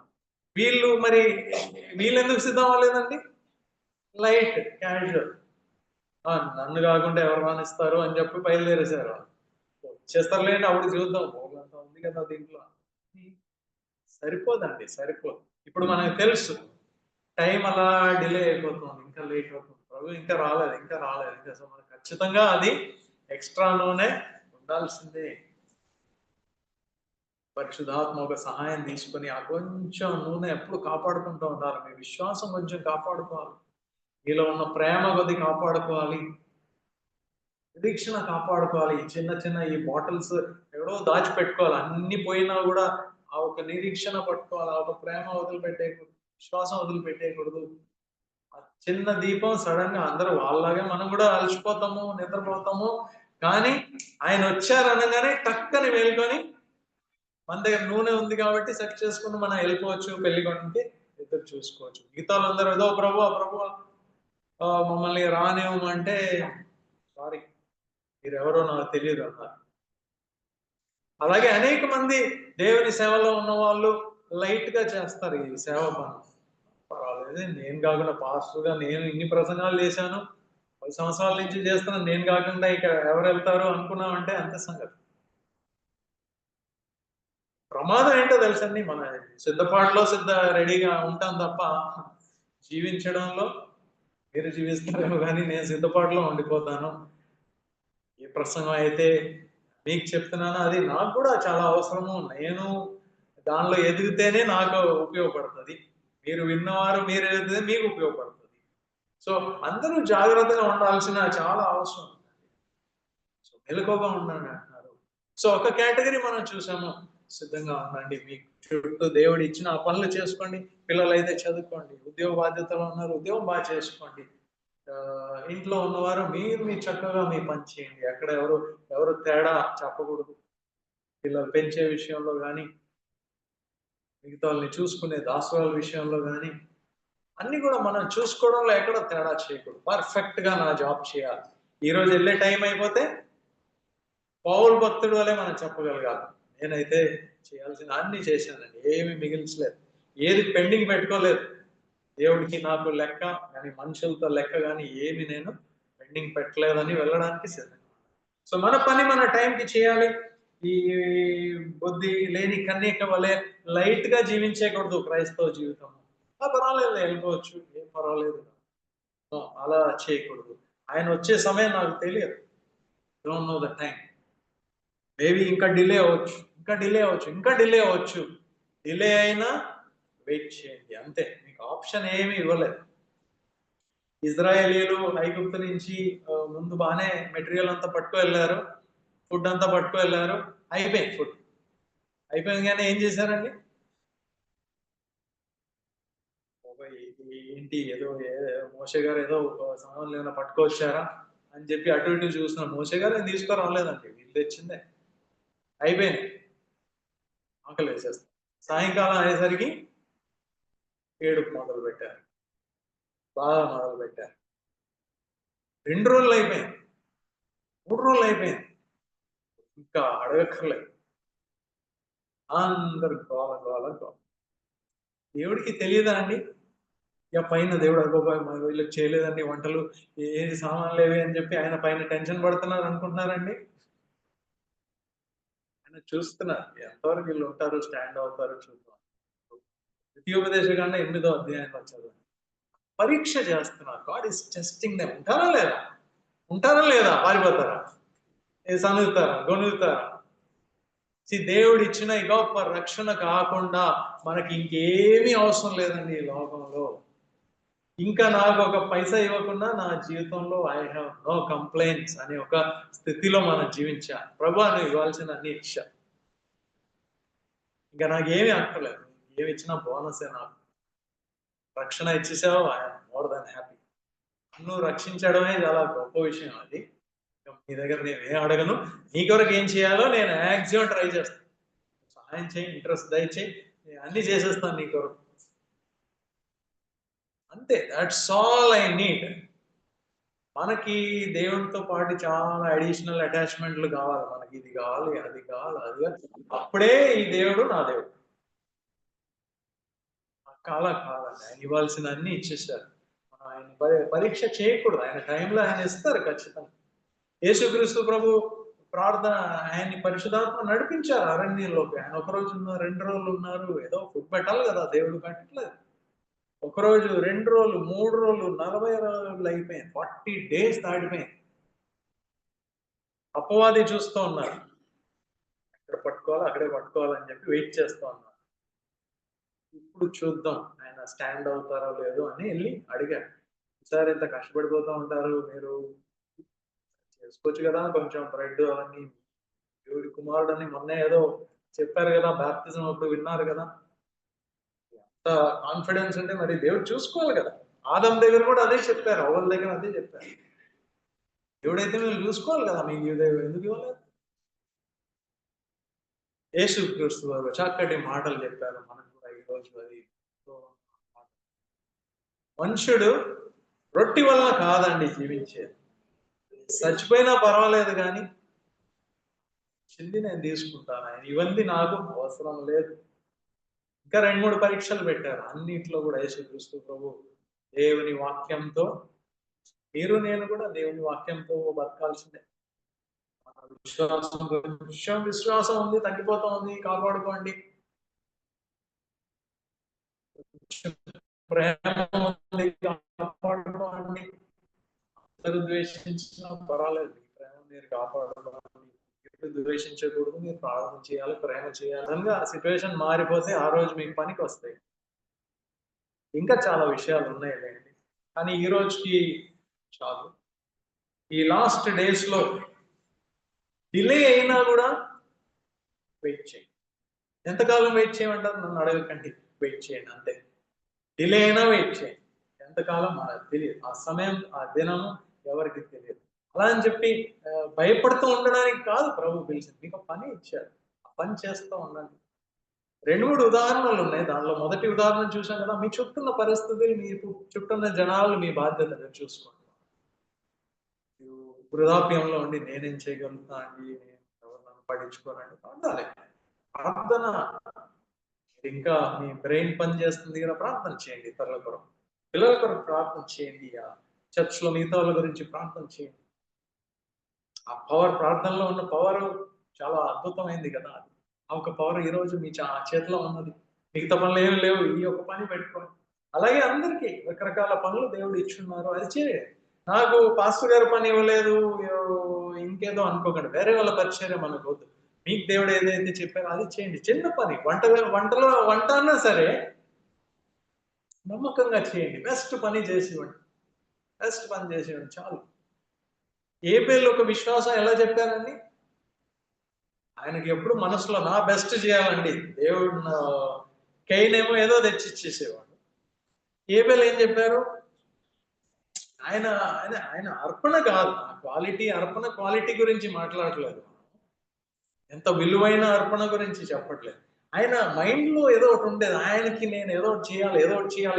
వీళ్ళు మరి వీళ్ళెందుకు సిద్ధం అవ్వలేదండి? లైట్ క్యాజువల్, నన్ను కాకుండా ఎవరు రానిస్తారు అని చెప్పి బయలుదేరేశారు. చేస్తారులేండి, అప్పుడు చూద్దాం, అంతా ఉంది కదా దీంట్లో. సరిపోదండి, సరిపోదు. ఇప్పుడు మనకు తెలుసు టైం అలా డిలే అయిపోతుంది, ఇంకా లేట్ అవుతుంది, ప్రభు ఇంకా రాలేదు, ఇంకా రాలేదు, ఇంకా సో మనకు ఖచ్చితంగా అది ఎక్స్ట్రా నూనె ఉండాల్సిందే. పరిశుద్ధాత్మ ఒక సహాయం తీసుకొని ఆ కొంచెం నూనె ఎప్పుడు కాపాడుకుంటూ ఉండాలి. మీ విశ్వాసం కొంచెం కాపాడుకోవాలి, మీలో ఉన్న ప్రేమ కొద్ది కాపాడుకోవాలి, నిరీక్షణ కాపాడుకోవాలి. ఈ చిన్న చిన్న ఈ బాటిల్స్ ఎక్కడో దాచిపెట్టుకోవాలి, అన్ని పోయినా కూడా ఆ ఒక నిరీక్షణ పట్టుకోవాలి, ఆ ఒక ప్రేమ వదిలిపెట్టేయకూడదు, విశ్వాసం వదిలిపెట్టేయకూడదు. ఆ చిన్న దీపం సడన్ గా అందరూ వాళ్ళలాగే మనం కూడా అలసిపోతాము, నిద్రపోతాము, కానీ ఆయన వచ్చారు అనగానే టక్కని మేల్కొని మన దగ్గర నూనె ఉంది కాబట్టి సెట్ చేసుకుని మనం వెళ్ళిపోవచ్చు, పెళ్లి కొడుకుకి ఎదురు చూసుకోవచ్చు. మిగతా వాళ్ళందరూ ఏదో ప్రభు మమ్మల్ని రానివ్వమంటే సారీ మీరెవరో నాకు తెలియదు అన్నారు. అలాగే అనేక మంది దేవుని సేవలో ఉన్న వాళ్ళు లైట్ గా చేస్తారు ఈ సేవ పని. పర్వాలేదు, నేను కాకుండా పాస్టర్గా నేను ఇన్ని ప్రసంగాలు చేశాను, 10 సంవత్సరాల నుంచి చేస్తున్నాను, నేను కాకుండా ఇక ఎవరు వెళ్తారు అనుకున్నామంటే అంతే సంగతి. ప్రమాదం ఏంటో తెలుసండి, మన సిద్ధపాటులో రెడీగా ఉంటాం తప్ప జీవించడంలో మీరు జీవిస్తారేమో కానీ నేను సిద్ధపాటులో ఉండిపోతాను. ఏ ప్రసంగం అయితే మీకు చెప్తున్నానో అది నాకు కూడా చాలా అవసరము, నేను దానిలో ఎదిగితేనే నాకు ఉపయోగపడుతుంది, మీరు విన్నవారు మీరు ఎదిగితే మీకు ఉపయోగపడుతుంది. సో అందరూ జాగ్రత్తగా ఉండాల్సిన చాలా అవసరం. సో మెలకువగా ఉండండి అంటున్నారు. సో ఒక కేటగిరీ మనం చూసాము, సిద్ధంగా ఉండండి, మీకు చుట్టూ దేవుడు ఇచ్చిన ఆ పనులు చేసుకోండి, పిల్లలు అయితే చదువుకోండి, ఉద్యోగ బాధ్యతలు ఉన్నారు ఉద్యోగం బాగా చేసుకోండి, ఇంట్లో ఉన్నవారు మీరు మీ చక్కగా మీ పని చేయండి, అక్కడ ఎవరు తేడా చెప్పకూడదు. పిల్లలు పెంచే విషయంలో కానీ, మిగతా వాళ్ళని చూసుకునే దాసరాల విషయంలో కానీ, అన్ని కూడా మనం చూసుకోవడంలో ఎక్కడ తేడా చేయకూడదు. పర్ఫెక్ట్ గా నా జాబ్ చేయాలి, ఈ రోజు వెళ్ళే టైం అయిపోతే పౌలు భక్తుడు వల్లే మనం చెప్పగలగాలి, నేనైతే చేయాల్సిన అన్ని చేశానండి, ఏమి మిగిల్చలేదు, ఏది పెండింగ్ పెట్టుకోలేదు, దేవుడికి నాకు లెక్క కానీ మనుషులతో లెక్క కానీ ఏమి నేను పెండింగ్ పెట్టలేదని వెళ్ళడానికి సిద్ధంగా. సో మన పని మన టైంకి చేయాలి. ఈ బుద్ధి లేని కన్యక వలె లైట్ గా జీవించకూడదు క్రైస్తవ జీవితం. పర్వాలేదు వెళ్ళిపోవచ్చు, ఏం పర్వాలేదు, అలా చేయకూడదు. ఆయన వచ్చే సమయం నాకు తెలియదు, don't know the time, maybe ఇంకా డిలే అవ్వచ్చు, ఇంకా డిలే అవ్వచ్చు. డిలే అయినా వెయిట్ చేయండి అంతే, మీకు ఆప్షన్ ఏమీ ఇవ్వలేదు. ఇజ్రాయేలీలు ఐగుప్తు నుంచి ముందు బాగానే మెటీరియల్ అంతా పట్టుకు వెళ్ళారు, ఫుడ్ అంతా పట్టుకు వెళ్ళారు, అయిపోయింది ఫుడ్, అయిపోయింది కానీ ఏం చేశారండి? ఏంటి ఏదో మోషే గారు ఏదో సామాన్లు ఏమైనా పట్టుకొచ్చారా అని చెప్పి అటు ఇటు చూసిన మోషే గారు ఏం తీసుకురాలేదండి, వీళ్ళు తెచ్చిందే. అయిపోయింది, ఆకలి వేసేస్తారు. సాయంకాలం అయ్యేసరికి ఏడుపు మొదలు పెట్టారు, బాగా మొదలు పెట్టారు. 2 రోజులు అయిపోయింది, 3 రోజులు అయిపోయింది, ఇంకా అడగక్కర్లేదు, అందరు గోల గోల గోల. దేవుడికి తెలియదా అండి? ఇక పైన దేవుడు అయిపోయి వీళ్ళకి చేయలేదండి వంటలు, ఏది సామాన్లు లేవి అని చెప్పి ఆయన పైన టెన్షన్ పడుతున్నారు అనుకుంటున్నారండి? ఆయన చూస్తున్నారు ఎంతవరకు వీళ్ళు ఉంటారు, స్టాండ్ అవుతారు చూద్దాం. ద్వితీయోపదేశ కాండ 8వ అధ్యాయంలో చదవండి, పరీక్ష చేస్తున్నారు. God is testing them. ఉంటారా లేదా పారిపోతారా, సనుగుతారా, గొనుగుతారా, దేవుడు ఇచ్చిన ఈ గొప్ప రక్షణ కాకుండా మనకి ఇంకేమీ అవసరం లేదండి ఈ లోకంలో. ఇంకా నాకు ఒక పైసా ఇవ్వకుండా నా జీవితంలో ఐ హావ్ నో కంప్లైంట్స్ అనే ఒక స్థితిలో మనం జీవించాలి. ప్రభు నువ్వు ఇవ్వాల్సిన అన్ని ఇచ్చా, ఇంకా నాకేమీ అక్కర్లేదు, ఏమి ఇచ్చినా బోనసే. నాకు రక్షణ ఇచ్చేసావు, ఐఎమ్ మోర్ దాన్ హ్యాపీ. నన్ను రక్షించడమే చాలా గొప్ప విషయం. అది మీ దగ్గర నేనేం అడగను, నీ కొరకు ఏం చేయాలో నేను మ్యాక్సిమం ట్రై చేస్తాను. సహాయం చేయి, ఇంట్రెస్ట్ దయచేయి, నేను అన్ని చేసేస్తాను నీ కొరకు. అంతే, దట్స్ ఆల్ ఐ నీడ్. మనకి దేవునితో పాటు చాలా అడిషనల్ అటాచ్మెంట్లు కావాలి. మనకి ఇది కావాలి, అది కావాలి, అది కావాలి. అప్పుడే ఈ దేవుడు నా దేవుడు. కాదండి, ఆయన ఇవ్వాల్సిన అన్ని ఇచ్చేసారు. మనం ఆయన పరీక్ష చేయకూడదు. ఆయన టైంలో ఆయన ఇస్తారు ఖచ్చితంగా. యేసుక్రీస్తు ప్రభు ప్రార్థన, ఆయన్ని పరిశుధాత్మ నడిపించారు అరణ్యంలోకి. ఆయన ఒక రోజు ఉన్నారు, 2 రోజులు ఉన్నారు. ఏదో ఫుడ్ పెట్టాలి కదా, దేవుడు పెట్టట్లేదు. ఒక రోజు, 2 రోజులు, 3 రోజులు, 40 రోజులు అయిపోయింది. 40 days దాటిపోయింది. అపవాది చూస్తూ ఉన్నారు, ఎక్కడ పట్టుకోవాలి అక్కడే పట్టుకోవాలని చెప్పి వెయిట్ చేస్తూ ఉన్నారు. ఇప్పుడు చూద్దాం ఆయన స్టాండ్ అవుతారో లేదో అని వెళ్ళి అడిగారు. సార్ ఇంత కష్టపడిపోతూ ఉంటారు, మీరు చేసుకోవచ్చు కదా కొంచెం బ్రెడ్ అవన్నీ, దేవుడి కుమారుడు అని మొన్న ఏదో చెప్పారు కదా, బాప్తిజం అప్పుడు విన్నారు కదా, ఎంత కాన్ఫిడెన్స్ ఉంటే మరి దేవుడు చూసుకోవాలి కదా. ఆదం దగ్గర కూడా అదే చెప్పారు, అవల దగ్గర అదే చెప్పారు. దేవుడైతే మీరు చూసుకోవాలి కదా, మీకు ఎందుకు ఇవ్వలేదు? యేసుక్రీస్తు వారు చక్కటి మాటలు చెప్పారు మనకు కూడా ఈరోజు. అది మనుషుడు రొట్టి వలన కాదండి జీవించేది, చచ్చిపోయినా పర్వాలేదు కానీ చెంది నేను తీసుకుంటాను, ఆయన ఇవన్నీ నాకు అవసరం లేదు. ఇంకా 2-3 పరీక్షలు పెట్టారు. అన్నిట్లో కూడా యేసుక్రీస్తు ప్రభు దేవుని వాక్యంతో, మీరు నేను కూడా దేవుని వాక్యంతో బతకాల్సిందే. విశ్వాసం ఉంది, తగ్గిపోతా ఉంది, కాపాడుకోండి. ప్రేమ ఉంది, కాపాడుకోండి. అందరూ ద్వేషించినా పర్వాలేదు, ప్రేమ మీరు కాపాడుకోవాలి. ఎప్పుడు ద్వేషించకూడదు, మీరు ప్రార్థన చేయాలి, ప్రేమ చేయాలి. ఆ సిచ్యువేషన్ మారిపోతే ఆ రోజు మీకు పనికి వస్తాయి. ఇంకా చాలా విషయాలు ఉన్నాయి లేండి, కానీ ఈ రోజుకి చాలు. ఈ లాస్ట్ డేస్ లో డిలే అయినా కూడా వెయిట్ చేయండి. ఎంతకాలం వెయిట్ చేయమంటారు? నన్ను అడగకండి, వెయిట్ చేయండి అంతే. డిలే అయినా వెయిట్ చేయండి. ఎంతకాలం మనకు తెలియదు, ఆ సమయం, ఆ దినము ఎవరికి తెలియదు. అలా అని చెప్పి భయపడుతూ ఉండడానికి కాదు ప్రభు పిలిచింది. మీకు పని ఇచ్చాడు, ఆ పని చేస్తూ ఉండండి. 2-3 ఉదాహరణలు ఉన్నాయి. దానిలో మొదటి ఉదాహరణ చూసాం కదా, మీ చుట్టూన్న పరిస్థితులు, మీ చుట్టూన్న జనాలు మీ బాధ్యతగా చూసుకోండి. వృధాప్యంలో ఉండి నేనేం చేయగలుగుతా అండి, ఎవరు నన్ను పట్టించుకోరండి ఉండాలి. ప్రార్థన, ఇంకా మీ బ్రెయిన్ పని చేస్తుంది కదా, ప్రార్థన చేయండి. ఇతరుల కొరకు, పిల్లల కొరకు ప్రార్థన చేయండి. చర్చ్ లో మిగతా వాళ్ళ గురించి ప్రార్థన చేయండి. ఆ పవర్, ప్రార్థనలో ఉన్న పవర్ చాలా అద్భుతమైంది కదా. ఆ ఒక పవర్ ఈ రోజు మీ చేతిలో ఉన్నది. మిగతా పనులు ఏమి లేవు, ఈ ఒక పని పెట్టుకోండి. అలాగే అందరికీ రకరకాల పనులు దేవుడు ఇచ్చున్నారు, అది చేయండి. నాకు పాస్టర్ గారు పని ఇవ్వలేదు, ఇంకేదో అనుకోకండి. వేరే వాళ్ళ పరిచర్య మనకు వద్దు. మీకు దేవుడు ఏదైతే చెప్పారో అది చేయండి. చిన్న పని, వంట అన్నా సరే నమ్మకంగా చేయండి. బెస్ట్ పని చేసివ్వండి, బెస్ట్ పని చేసివ్వండి చాలు. ఏ పేర్లు ఒక విశ్వాసం ఎలా చెప్పారండి? ఆయనకి ఎప్పుడు మనసులో నా బెస్ట్ చేయాలండి. దేవుడు కైనేమో ఏదో తెచ్చిచ్చేసేవాడు. ఏబేల్ ఏం చెప్పారు? ఆయన ఆయన ఆయన అర్పణ కాదు, అర్పణ క్వాలిటీ గురించి మాట్లాడట్లేదు, ఎంత విలువైన అర్పణ గురించి చెప్పట్లేదు. ఆయన మైండ్ లో ఏదో ఒకటి ఉండేది, ఆయనకి నేను ఏదో ఒకటి చేయాలి,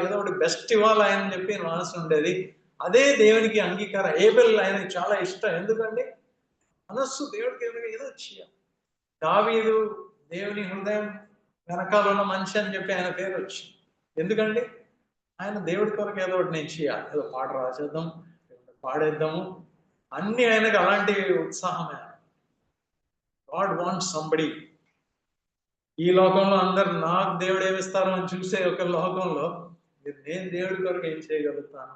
ఏదో ఒకటి బెస్ట్ ఇవ్వాలి ఆయన చెప్పి మనసు ఉండేది. అదే దేవునికి అంగీకారం. ఏబెల్ ఆయనకి చాలా ఇష్టం. ఎందుకంటే మనస్సు దేవుడికి ఏదో చేయాలి. దావీదు దేవుని హృదయం వెనకాల ఉన్న మనిషి అని చెప్పి ఆయన పేరు వచ్చింది. ఎందుకండి ఆయన దేవుడి కొరకు ఏదో ఒకటి నేను చేయాలి, ఏదో పాట రాసేద్దాం, పాడేద్దాము, అన్ని ఆయనకు అలాంటి ఉత్సాహమే. God wants somebody. ఈ లోకంలో అందరు నాకు దేవుడు ఏమిస్తారో అని చూసే ఒక లోకంలో నేను దేవుడి కొరకు ఏం చేయగలుగుతాను,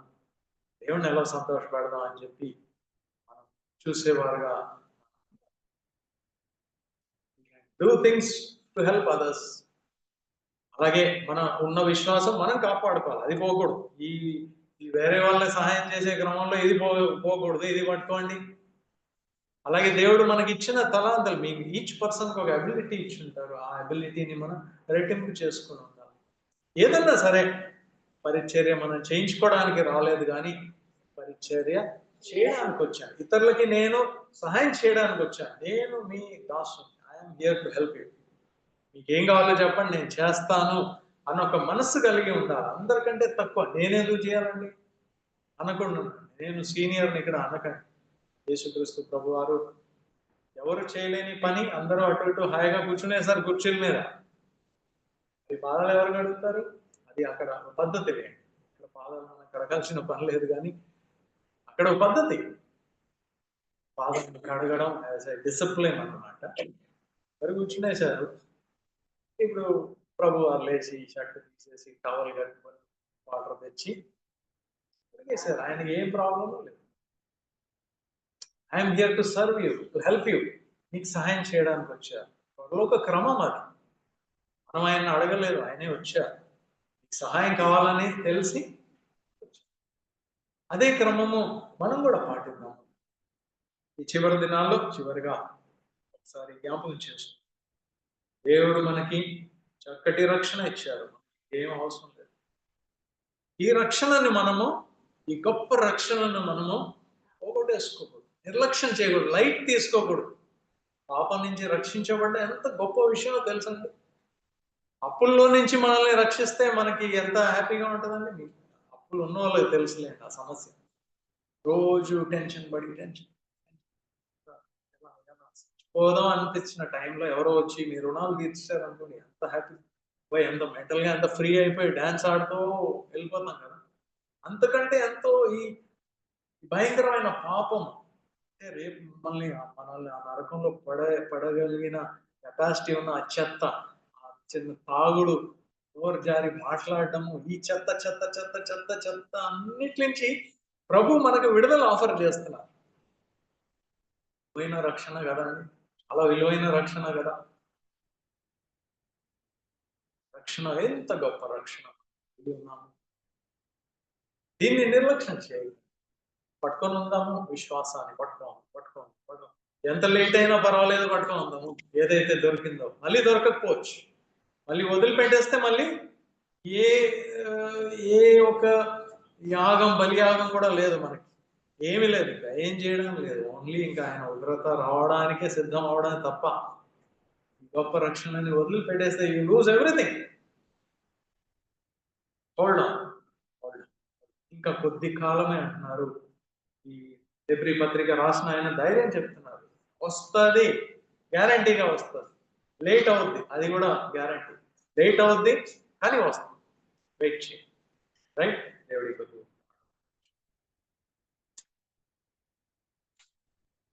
దేవుడిని ఎలా సంతోషపెడదాం అని చెప్పి మనం చూసేవారుగా do things to help others. అలాగే మన ఉన్న విశ్వాసం మనం కాపాడుకోవాలి, అది పోకూడదు. ఈ ఈ వేరే వాళ్ళని సహాయం చేసే క్రమంలో ఇది పోకూడదు, ఇది పట్టుకోండి. అలాగే దేవుడు మనకి ఇచ్చిన తలాంతలు, మీకు ఈచ్ పర్సన్కి ఒక అబిలిటీ ఇచ్చి ఉంటారు. ఆ అబిలిటీని మనం రెట్టింపు చేసుకుని ఉండాలి. ఏదన్నా సరే, పరిచర్య మనం చేయించుకోవడానికి రాలేదు కానీ పరిచర్య చేయడానికి వచ్చాను. ఇతరులకి నేను సహాయం చేయడానికి వచ్చాను. నేను మీ దాసు, I'm here to help you. మీకేం కావాలో చెప్పండి, నేను చేస్తాను అని ఒక మనస్సు కలిగి ఉండాలి. అందరికంటే తక్కువ నేనెందుకు చేయాలండి అనకుండా, నేను సీనియర్ని ఇక్కడ అనకండి. యేసుక్రీస్తు ప్రభు వారు ఎవరు చేయలేని పని అందరూ అటు ఇటు హాయిగా కూర్చునేసారు కుర్చీల మీద. అది పాదాలు ఎవరు కడుగుతారు? అది అక్కడ పద్ధతి లేదు. ఇక్కడ పాదాలు మనం కడగాల్సిన పని లేదు, కానీ అక్కడ ఒక పద్ధతి, పాదాలను కడగడం యాజ్ ఎ డిసిప్లిన్ అన్నమాట. మరి కూర్చునేశారు. ఇప్పుడు ప్రభు వారు లేచి షర్ట్ తీసేసి టవల్ కట్టుకొని వాటర్ తెచ్చి కడిగేశారు. ఆయనకి ఏం ప్రాబ్లం లేదు. I'm here to serve you, to help you. నీకు సహాయం చేయడానికి వచ్చారు. ఒక క్రమం అది. మనం ఆయన అడగలేదు, ఆయనే వచ్చారు. నీకు సహాయం కావాలని తెలిసి అదే క్రమము మనం కూడా పాటిద్దాం. ఈ చివరి దినాల్లో చివరిగా ఒకసారి జ్ఞాపకం చేస్తాం, దేవుడు మనకి చక్కటి రక్షణ ఇచ్చారు. ఏం అవసరం లేదు. ఈ రక్షణని మనము, ఈ గొప్ప రక్షణను మనము పోగొట్టేసుకోకూడదు, నిర్లక్ష్యం చేయకూడదు, లైట్ తీసుకోకూడదు. పాపం నుంచి రక్షించబడ్డ ఎంత గొప్ప విషయమో తెలుసండి. అప్పుల్లో నుంచి మనల్ని రక్షిస్తే మనకి ఎంత హ్యాపీగా ఉంటుందండి. మీకు అప్పులు ఉన్న వాళ్ళకి తెలుసులేండి ఆ సమస్య. రోజు టెన్షన్ పడి పోదాం అనిపించిన టైంలో ఎవరో వచ్చి మీ రుణాలు తీర్చారు అనుకోండి, ఎంత హ్యాపీ, పోయి ఎంత మెంటల్ గా ఎంత ఫ్రీ అయిపోయి డాన్స్ ఆడుతూ వెళ్ళిపోతాం కదా. అంతకంటే ఎంతో ఈ భయంకరమైన పాపం అంటే రేపు మనల్ని ఆ నరకంలో పడగలిగిన కెపాసిటీ ఉన్న ఆ చెత్త, ఆ చిన్న తాగుడు, నోరు జారి మాట్లాడటము, ఈ చెత్త చెత్త చెత్త చెత్త చెత్త అన్నిటి నుంచి ప్రభు మనకు విడుదల ఆఫర్ చేస్తున్నారు. విలువైన రక్షణ కదండి, చాలా విలువైన రక్షణ కదా. రక్షణ ఎంత గొప్ప రక్షణ ఉన్నాము. దీన్ని నిర్లక్ష్యం చేయాలి. పట్టుకొని ఉందాము, విశ్వాసాన్ని పట్టుకోం. ఎంత లేట్ అయినా పర్వాలేదు, పట్టుకొని ఉందాము. ఏదైతే దొరికిందో మళ్ళీ దొరకకపోవచ్చు, మళ్ళీ వదిలిపెట్టేస్తే మళ్ళీ ఏ ఏ ఒక యాగం, బలియాగం కూడా లేదు మనకి, ఏమి లేదు, ఇంకా ఏం చేయడం లేదు. ఓన్లీ ఇంకా ఆయన ఉగ్రత రావడానికే సిద్ధం అవడానికి తప్ప. గొప్ప రక్షణని వదిలిపెట్టేస్తే you lose everything. Hold on. ఇంకా కొద్ది కాలమే అంటున్నారు. ఈ హెబ్రీ పత్రిక రాసిన ఆయన ధైర్యం చెప్తున్నారు, వస్తుంది, గ్యారంటీగా వస్తుంది. లేట్ అవుద్ది, అది కూడా గ్యారంటీ. లేట్ అవుద్ది కానీ వస్తుంది. వెయిట్ చేయండి. రైట్? దేవుడి